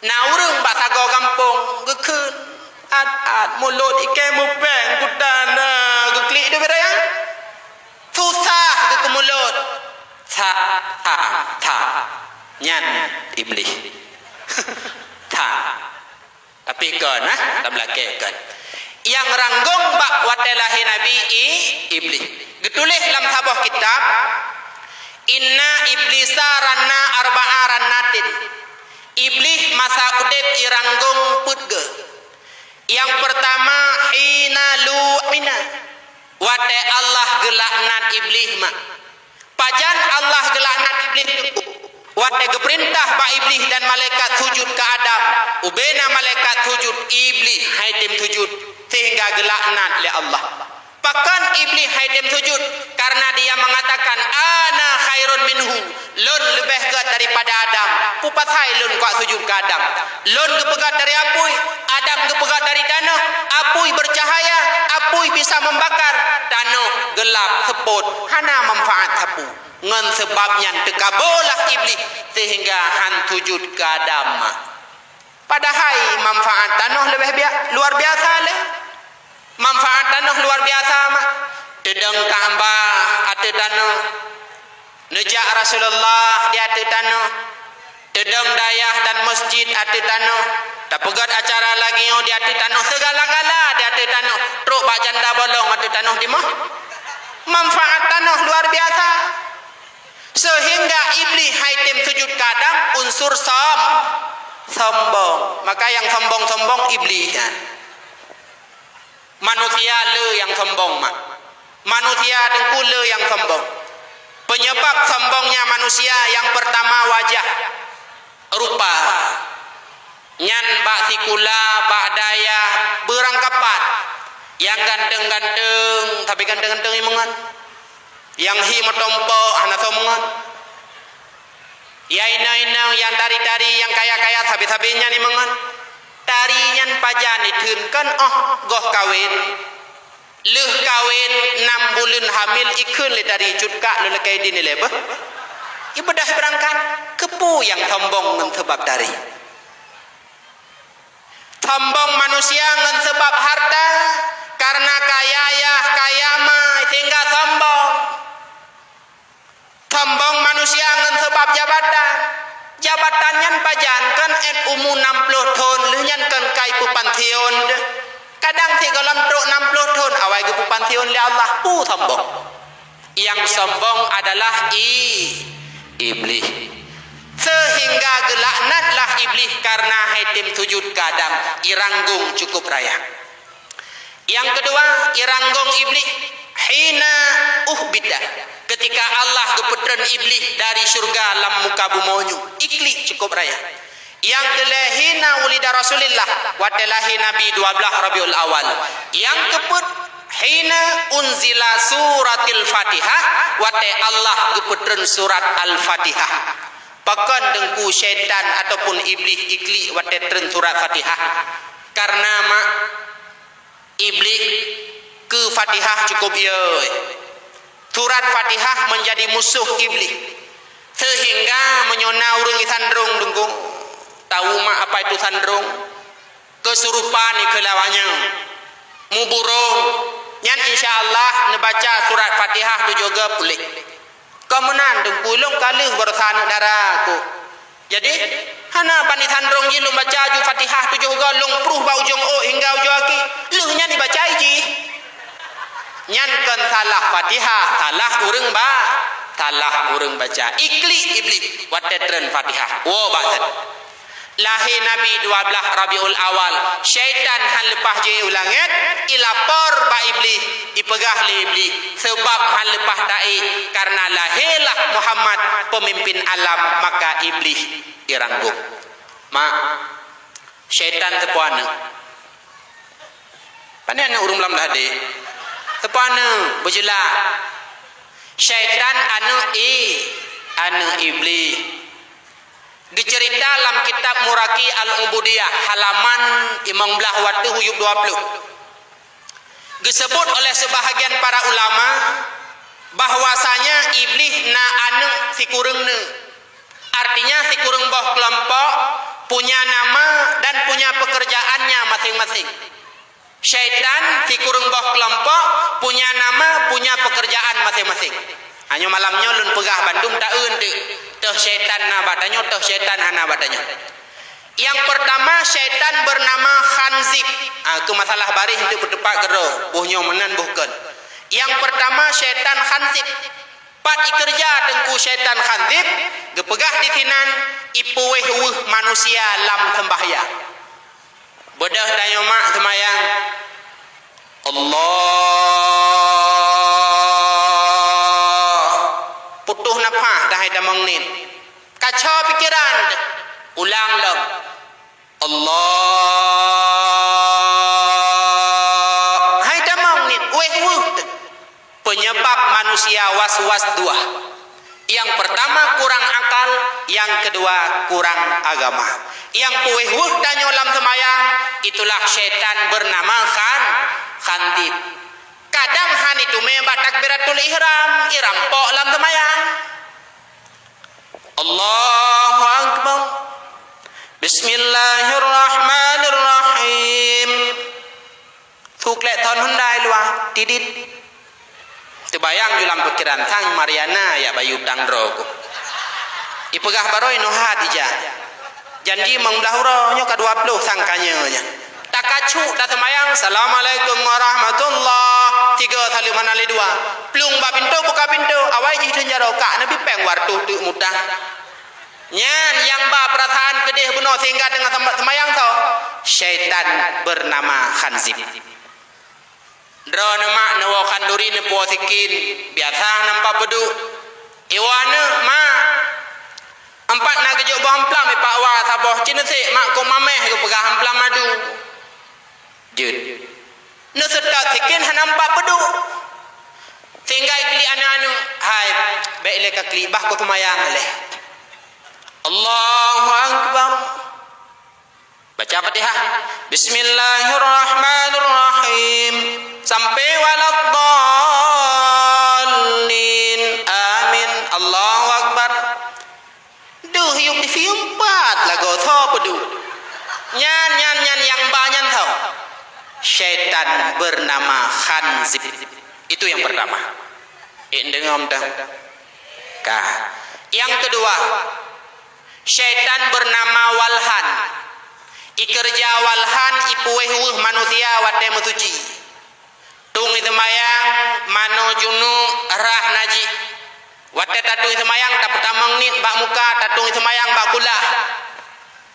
A: na urang bak sago kampung gekeun at mulut ike mupeng kutana geklik de beraya susah ke mulut ta nyan iblis ta tapi kan tak belake kan yang ranggong bak watelahi nabi iblis getulih dalam sebuah kitab inna iblisa ranna arba'a rannatin iblis masa udip iranggong putge yang pertama hina lu'ina wate Allah gelaknat iblis mak pajan Allah gelaknat iblis wate geperintah bak iblis dan malaikat sujud ke Adam ubena malaikat sujud iblis haitim sujud sehingga gelaknat oleh Allah. Bahkan iblis haitim sujud karena dia mengatakan ana khairun minhu lun lebih ke daripada Adam pupasai lun kuat sujud ke Adam lun kepegat dari apui Adam kepegat dari tanah apui bercahaya apui bisa membakar tanah gelap seput hana manfaat sapu ngan sebabnya tekabolah iblis sehingga han sujud ke Adam padahal manfaat tanah lebih luar biasa leh manfaat tanah luar biasa mak dedeng Ka'bah ada tanah nejak Rasulullah di ada tanah dedeng dayah dan masjid ada tanah tak pegat acara lagi di ada tanah segala-gala di ada tanah truk bak janda bolong ada tanah di mah manfaat tanah luar biasa sehingga iblis haitim sujud kadang unsur sombong maka yang sombong-sombong iblis kan manusia le yang sombong mak manusia dengku le yang sombong penyebab sombongnya manusia yang pertama wajah rupa nyan bak sikula bak daya berangkapat yang ganteng-ganteng tapi ganteng-ganteng imangan yang hi metompo hana somongan ya ina-ina yang tari-tari yang kaya-kaya sabi-sabinya ni mangan tarian pajan diteunkan goh kawin leuh kawin 6 bulan hamil ikun le dari cutka le kai dini lebeh ibadah berangkat kepu yang sombong ngan sebab dari sombong manusia ngan sebab harta karena kaya mah sehingga sombong manusia ngan sebab jabatannya pajankan umur 60 tahun leunyan kan kai pupantion kadang si galam truk 60 tahun awai ke pupantion li Allah sombong yang sombong adalah iblis sehingga gelaknatlah iblis karena haitim sujud ke Adam iranggung cukup raya yang kedua iranggung iblis hina uhbida ketika Allah gepetren iblis dari surga lam muka bumonyu iklik cukup raya yang kelehina ulida Rasulillah watelahi Nabi 12 Rabiul Awal yang keput hina unzila suratil Fatihah wate Allah gepetren surat Al-Fatihah. Pakan dengku syaitan ataupun iblis ikli wate tren surat Fatihah. Karena mak iblis ke Fatihah cukup ya. Surat Fatihah menjadi musuh iblis. Sehingga menyona urang sandrung dengku. Tahu mak apa itu sandrung? Kesurupan ni kelawanya. Muburung. Nyan insyaallah nebaca surat Fatihah tu juga pulih. Kemenan dengku long kalih bersana daraku. Jadi hana pani sandrung ji long baca ju Fatihah tu juga long pruh bau jong o hingga ujung aki. Luh nyan dibaca ji. Nyan kan salah Fatihah, salah urang ba. Salah urang baca. Ikli iblis watetren Fatihah. Wo baset. Lahir Nabi 12 Rabiul Awal. Syaitan han lepah je ulangit ilapor ba iblis, ipegah le iblis sebab han lepah dai karena lahirlah Muhammad pemimpin alam maka iblis iranggung. Mak syaitan tepuana. Pandai urang lam dah de. Tepuana berjelak. Syaitan anu iblis. Dicerita dalam kitab Muraki Al-Ubudiyah halaman 15 waktu huyub 20. Disebut oleh sebahagian para ulama bahwasanya iblis na anu si kurengna. Artinya si kureng boh kelompok punya nama dan punya pekerjaannya masing-masing. Syaitan si kureng boh kelompok punya nama, punya pekerjaan masing-masing. Hanya malamnya lun pegah Bandung tak eun teh syaitan na badanya, teh syaitan hana badanya. Yang pertama syaitan bernama Khanzib. Ke masalah barih itu berdepak kero, buhnya menan buhkan. Yang pertama syaitan Khanzib. Pat ikerja tengku syaitan Khanzib, gepegah di tinan ipuweh manusia lam sembahyang. Bedah tanya mak semayang. Putuh napah dah ada mengnin. Kacau pikiran. Ulang lem. Allah. Hai dah mengnin. Penyebab manusia was-was dua. Yang pertama kurang akal, yang kedua kurang agama. Yang puweh dan nyolam semayang itulah syaitan bernama Khanzib. Kadang han itu memang takbiratul ihram, irampok lam semayang. Allahu Akbar. Bismillahirrahmanirrahim. Tuklek tahun hundai luar didit. Terbayang dalam pikiran sang Mariana ya bayu tangdro. Ipegah baroi nuhat ija. Janji menglahuro nyo ka-20 sangkanya nya. Takacu dah semayang. Assalamualaikum warahmatullah. 3 kali mana le 2. Plung ba pintu buka pintu. Awai ji tun jaro ka nabi peng wartu tu mudah. Nyan yang ba perasaan kedih beno sehingga dengan semayang tau. Syaitan bernama Khanzib. Dro nama nawa kanduri ne posikin. Biasa nampak bedu. Iwana ma empat nak kejuk bahamplam pak wa sabah cinese mak ko mameh ko pegah hamplam madu. Jud. Nu setak sikin hanampak bedu. Sehingga ikli anu hai baik le ka kli bah ko tumayang leh. Allahu Akbar. Baca Fatihah. Bismillahirrahmanirrahim. Sampai waladdallin. Amin. Allahu Akbar. Duh hiup di fiumpat lagu tho pedu. Nyan yang banyak tau. Syaitan bernama Khanzib. Itu yang pertama. Dengam dah. Yang kedua, syaitan bernama Walhan. Ikerja Walhan ipuweh manusia wate musuci. Tung itu mayang mano junu rah naji. Wate tatung itu mayang tak pertamang nit bak muka tatung itu mayang bak pula.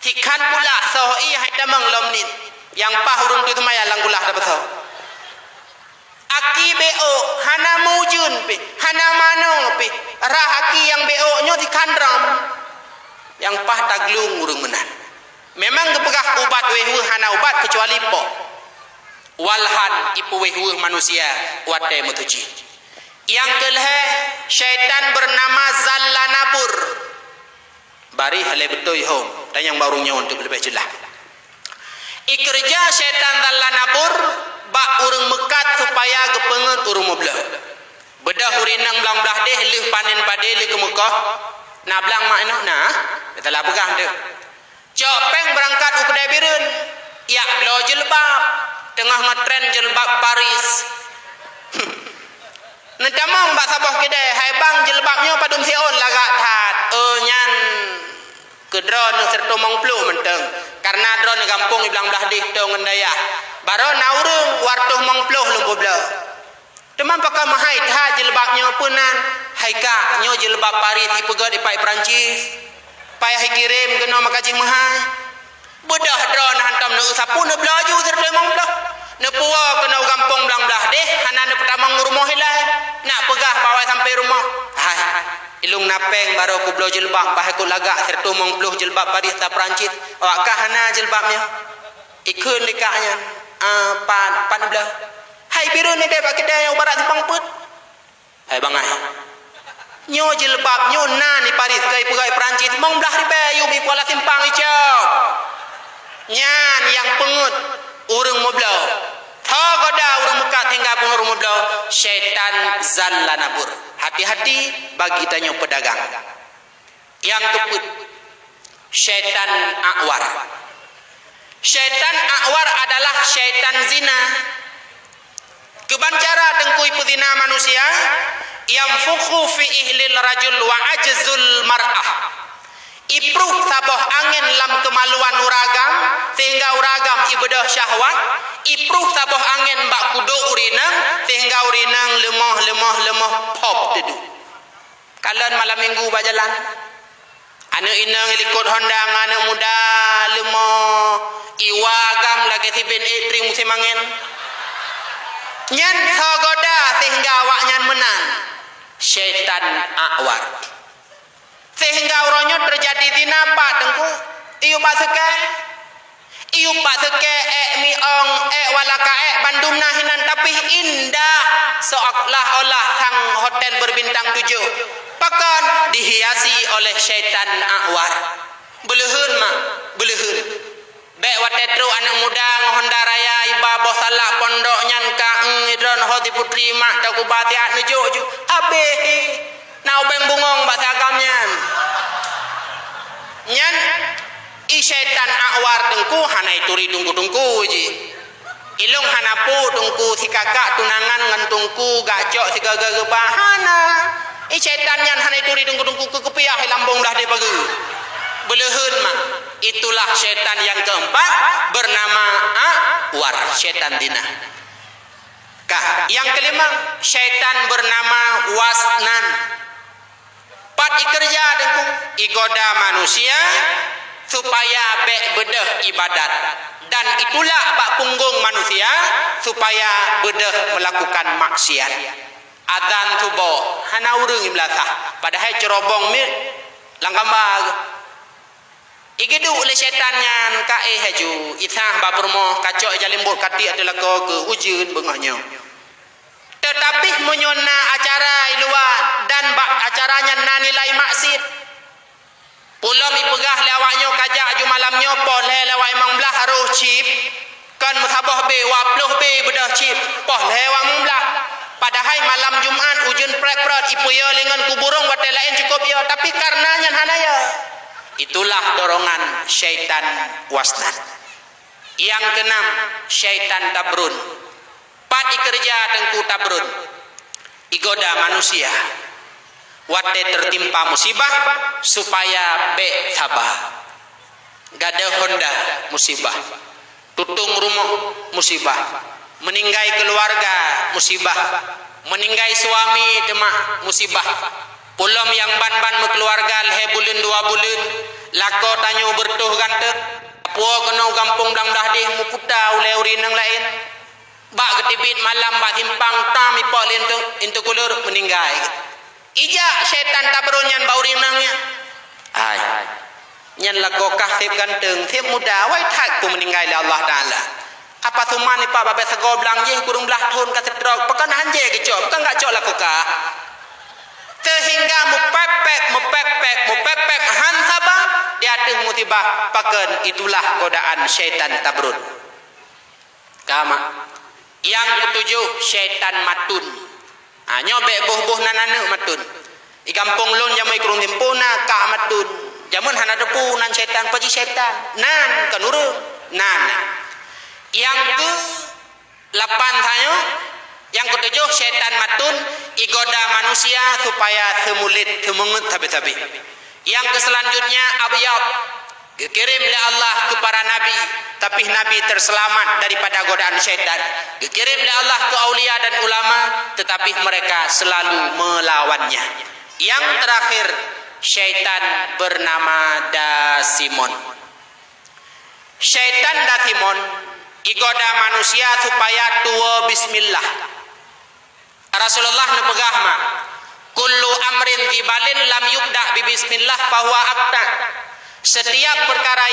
A: Hikan pula sohi hai damang lom nit. Yang pahurun itu mayang langgulah dapat so. Aki beo hana mujun pe hana mano pe rah aki yang beo nyo di kandram. Yang pah taglung urung menan. Memang kepegah ubat wehu hana ubat kecuali po. walhan ipuweh manusia wate mutuji. Yang kelih syaitan bernama Zallanabur. Bari hale betul hom dan yang barunya untuk lebih jelas. Ikerja syaitan Zallanabur bak urang mekat supaya gepengen urang moblah. Bedah urinang belang belah deh lih panen pade lih ke Mekah. Nah belang makna nah kita lah pegang tu. Copeng berangkat ke kedai birun. Ya belo jilbab tengah ngetren jilbab Paris. Nantamang bak sabah kedai hai bang jilbabnya padum seon lagak that. Nyan kedron serta mongplu menteng. Karena dron gampung iblang belah deh tu ngendaya. Baru naurung wartuh mongplu lumpuh belah. Teman pakai mahai dah jilbabnya punan. Hai kak nyo jilbab Paris ipegat ipai Perancis. Payah kirim kena makajing mahai. Bedah dron hantam nu sapu nu belaju serta mongplu. Nepua kena gampung belang belah deh. Hana ne pertama ngurumah hilai. Nak pegah bawa sampai rumah. Hai. Ilung napeng baru aku belah jilbab. Bahai ku lagak serta mongplu jilbab Paris tak Perancis. Wakkah hana jilbabnya. Ikun dekaknya. Pan belah. Hai biru ni dek kedai yang barat Jepang put. Hai bangai. Nyo jilbab nyo na ni Paris kai pegai Perancis mong belah ribe yu mi Kuala Simpang icau. Nyan yang pengut urang moblau. Tha goda urang mekat hingga urang moblau syaitan Zallanabur. Hati-hati bagi tanya pedagang. Yang teput syaitan A'war. Syaitan A'war adalah syaitan zina. Kebancara tengkui pezina manusia yang fukhu fi ihlil rajul wa ajzul mar'ah. Ipruh sabah angin lam kemaluan uragam sehingga uragam ibadah syahwat. Ipruh sabah angin bak kudo urinang sehingga urinang lemah pop tedu. Kalian malam minggu berjalan. Anak inang ikut Honda anak muda lemah iwagam lagi si ben etri musim angin. Nyan sagoda sehingga awak nyan menang. Syaitan A'war. Sehingga orangnya terjadi zina pak tengku. Iu pak seke. Iu pak seke miong walaka bandum nahinan tapi indah seolah-olah sang hotel berbintang 7. Pakan dihiasi oleh syaitan A'war. Belehun mak, belehun. Bek watetru anak muda Honda Raya iba boh salak pondok nyan ka idron hoti putri mak taku batiat nejuk ju abe nau beng bungong bahasa agamnya nyan i syaitan A'war tengku hanai turi tungku ji ilung hanapu tungku si kakak tunangan ngan tungku gacok si gaga bahana i syaitan nyan hanai turi tungku ke kepiah lambung dah dia bagi belehun mak. Itulah syaitan yang keempat bernama A'war, syaitan zina. Yang kelima syaitan bernama Wasnan. Pat ikerja dengku igoda manusia supaya bek bedah ibadat dan itulah bak punggung manusia supaya bedah melakukan maksiat. Adzan subuh hana urang imlatah padahal cerobong mi langkambag igedu oleh syaitannya kae haju ithah ba permo kacok jalimbur kati adalah ke ujun bengahnya tetapi menyona acara luar dan bak acaranya na nilai maksud pulau ipegah lewaknya kajak ju malamnya pol lewak imang belah harus chip kan musabah be wapluh be bedah chip pol lewak mumlah padahal malam Jumat ujun prek-prek ipuya lengan kuburung wate lain cukup ya tapi karenanya hanaya. Itulah dorongan syaitan wasnan. Yang keenam syaitan tabrun. Pat ikerja tengku tabrun. Igoda manusia. Wate tertimpa musibah supaya be sabar. Gada Honda musibah. Tutung rumah musibah. Meninggai keluarga musibah. Meninggai suami demak musibah. Pulam yang ban-ban keluarga lehe bulan 2 bulan lako tanyo bertuh gante puo kena gampung dang dah deh muputa ule urinang lain bak ketibit malam bak simpang tam ipok lentuk into kulur meninggai ija syaitan tabronyan bau urinangnya ai nyan lako kahsib ganteng sib muda wai tak ku meninggai le Allah taala Apa tuman ni pak babe sego belang je kurung belah tahun kata drog pekan hanje ke cok pekan enggak cok laku ka sehingga mupepek han saba dia teh mutibah paken itulah godaan syaitan tabrut kama yang ketujuh syaitan matun nyobek buh-buh nanane matun di kampung lon jamai kurung timpuna ka matun jamun hana depu nan syaitan paji syaitan nan kanurung nan yang ke 8 sayo yang ketujuh syaitan matun igoda manusia supaya semulit semungut tabi-tabi yang ke selanjutnya abiyab dikirim oleh Allah ke para nabi tapi nabi terselamat daripada godaan syaitan dikirim oleh Allah ke aulia dan ulama tetapi mereka selalu melawannya yang terakhir syaitan bernama Dasimon syaitan Dasimon igoda manusia supaya tua bismillah Rasulullah nepegah ma kullu amrin tibalin lam yubda bi bismillah bahwa akta setiap perkara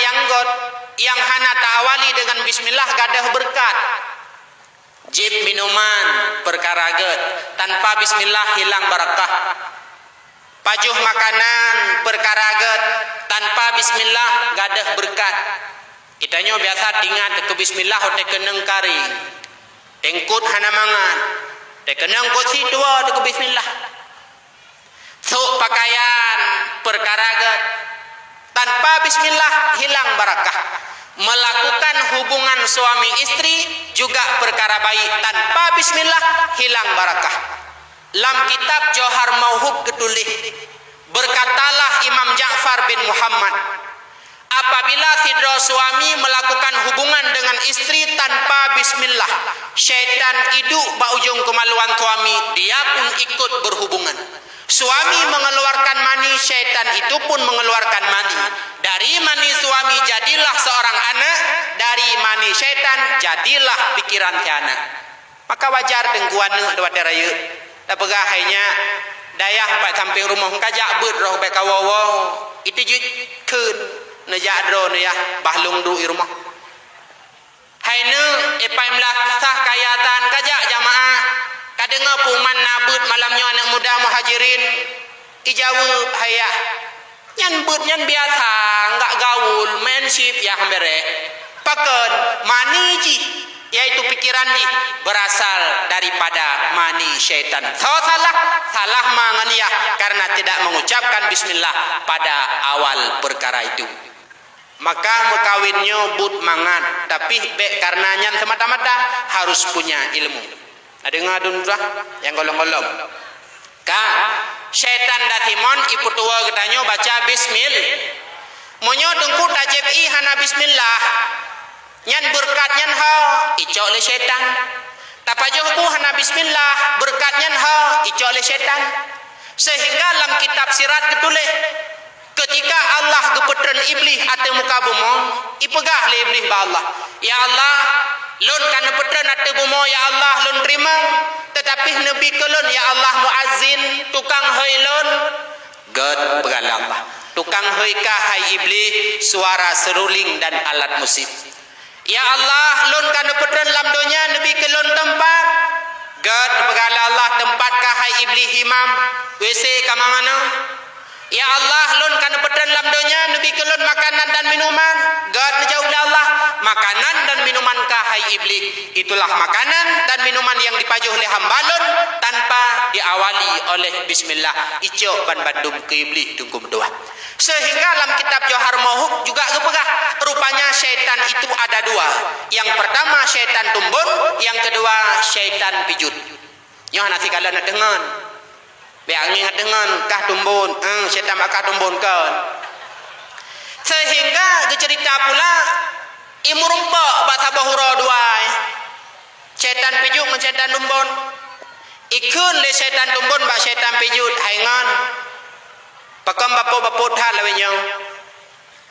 A: yang hana ta'awali dengan bismillah gadah berkat jib minuman perkara ged tanpa bismillah hilang barakah pajuh makanan perkara ged tanpa bismillah gadah berkat kitanya biasa tingat ke bismillah te keneng kari engkut hana mangan te keneng kursi tua te ke bismillah sok pakaian perkara ged tanpa bismillah hilang barakah melakukan hubungan suami istri juga perkara baik tanpa bismillah hilang barakah lam kitab Johar Mauhub ketulih berkatalah Imam Ja'far bin Muhammad apabila sidra suami melakukan hubungan dengan istri tanpa bismillah syaitan iduk ba ujung kemaluan suami dia pun ikut berhubungan suami mengeluarkan mani syaitan itu pun mengeluarkan mani dari mani suami jadilah seorang anak dari mani syaitan jadilah pikiran si anak maka wajar dengkuan dewat raya dah pegahainya dayah pak samping rumah kajak beut roh pak kawawo itu keun nejak dro ne ya bahlung du i rumah haine epai melakah kayatan kajak jamaah kadenga puman nabut malamnya anak muda muhajirin ijawab hayah nyan beut nyan biasa enggak gaul menship ya hambere paken maniji yaitu pikiran ni berasal daripada mani syaitan salah manganiah karena tidak mengucapkan bismillah pada awal perkara itu maka mekawinnya but mangan tapi karena nyan semata-mata harus punya ilmu ada ngadun dah yang golong-golong ka syaitan datimon ipu tua ketanyo baca bismil monyo dengku tajib i hana bismillah nyan berkat nyan ha icok le syaitan tapajoh ku hana bismillah berkat nyan ha icok le syaitan sehingga dalam kitab sirat ketulih ketika Allah gepetren iblis atau muka bumo ipegah le iblis ba Allah ya Allah lun kana petren atau bumo ya Allah lun terima tetapi nabi kelun ya Allah muazzin tukang hailun god pegala Allah tukang haika hai iblis suara seruling dan alat musik ya Allah lun kana petren lam dunia nabi kelun tempat god pegala Allah tempat kahai iblis imam WC ka mana ya Allah lun kana petren lam dunia nabi kelun makanan dan minuman god jauh Allah makanan dan minuman kahai iblis itulah makanan dan minuman yang dipajuh oleh hambalun tanpa diawali oleh bismillah ijo ban bandum ke iblis tunggu berdoa sehingga dalam kitab Johar Mauhub juga kepegah rupanya syaitan itu ada dua yang pertama syaitan tumbun yang kedua syaitan pijut nyoh nasi kala na dengan beangi dengan kah tumbun syaitan bakah tumbun kan sehingga cerita pula imurumpa bahasa bahura dua syaitan pijut dengan syaitan tumbun ikun le syaitan tumbun ba syaitan pijut haingan pakam bapo tha lawenyo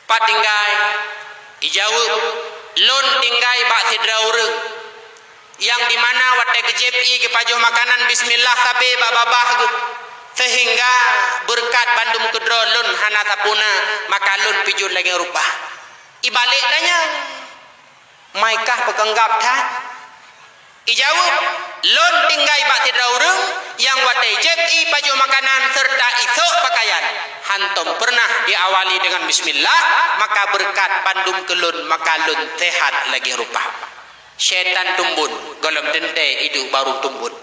A: pat tinggai ijawab lun tinggai ba sidra urang yang di mana wate gejepi ke pajuh makanan bismillah sabe ba babah sehingga berkat bandum kedro lun hana tapuna maka lun pijun lagi rupa ibalik tanya maikah pekenggap tha ijawab lon tinggai bak tidak urang yang watai i baju makanan serta isok pakaian hantom pernah diawali dengan bismillah maka berkat pandum kelun maka lun sehat lagi rupa syaitan tumbun golem dente hidup baru tumbun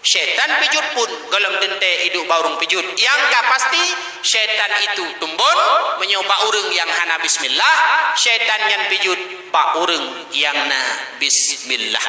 A: syaitan pijut pun golem dente hidup baru pijut yang pasti syaitan itu tumbun menyoba urang yang hana bismillah syaitan yang pijut pak urang yang na bismillah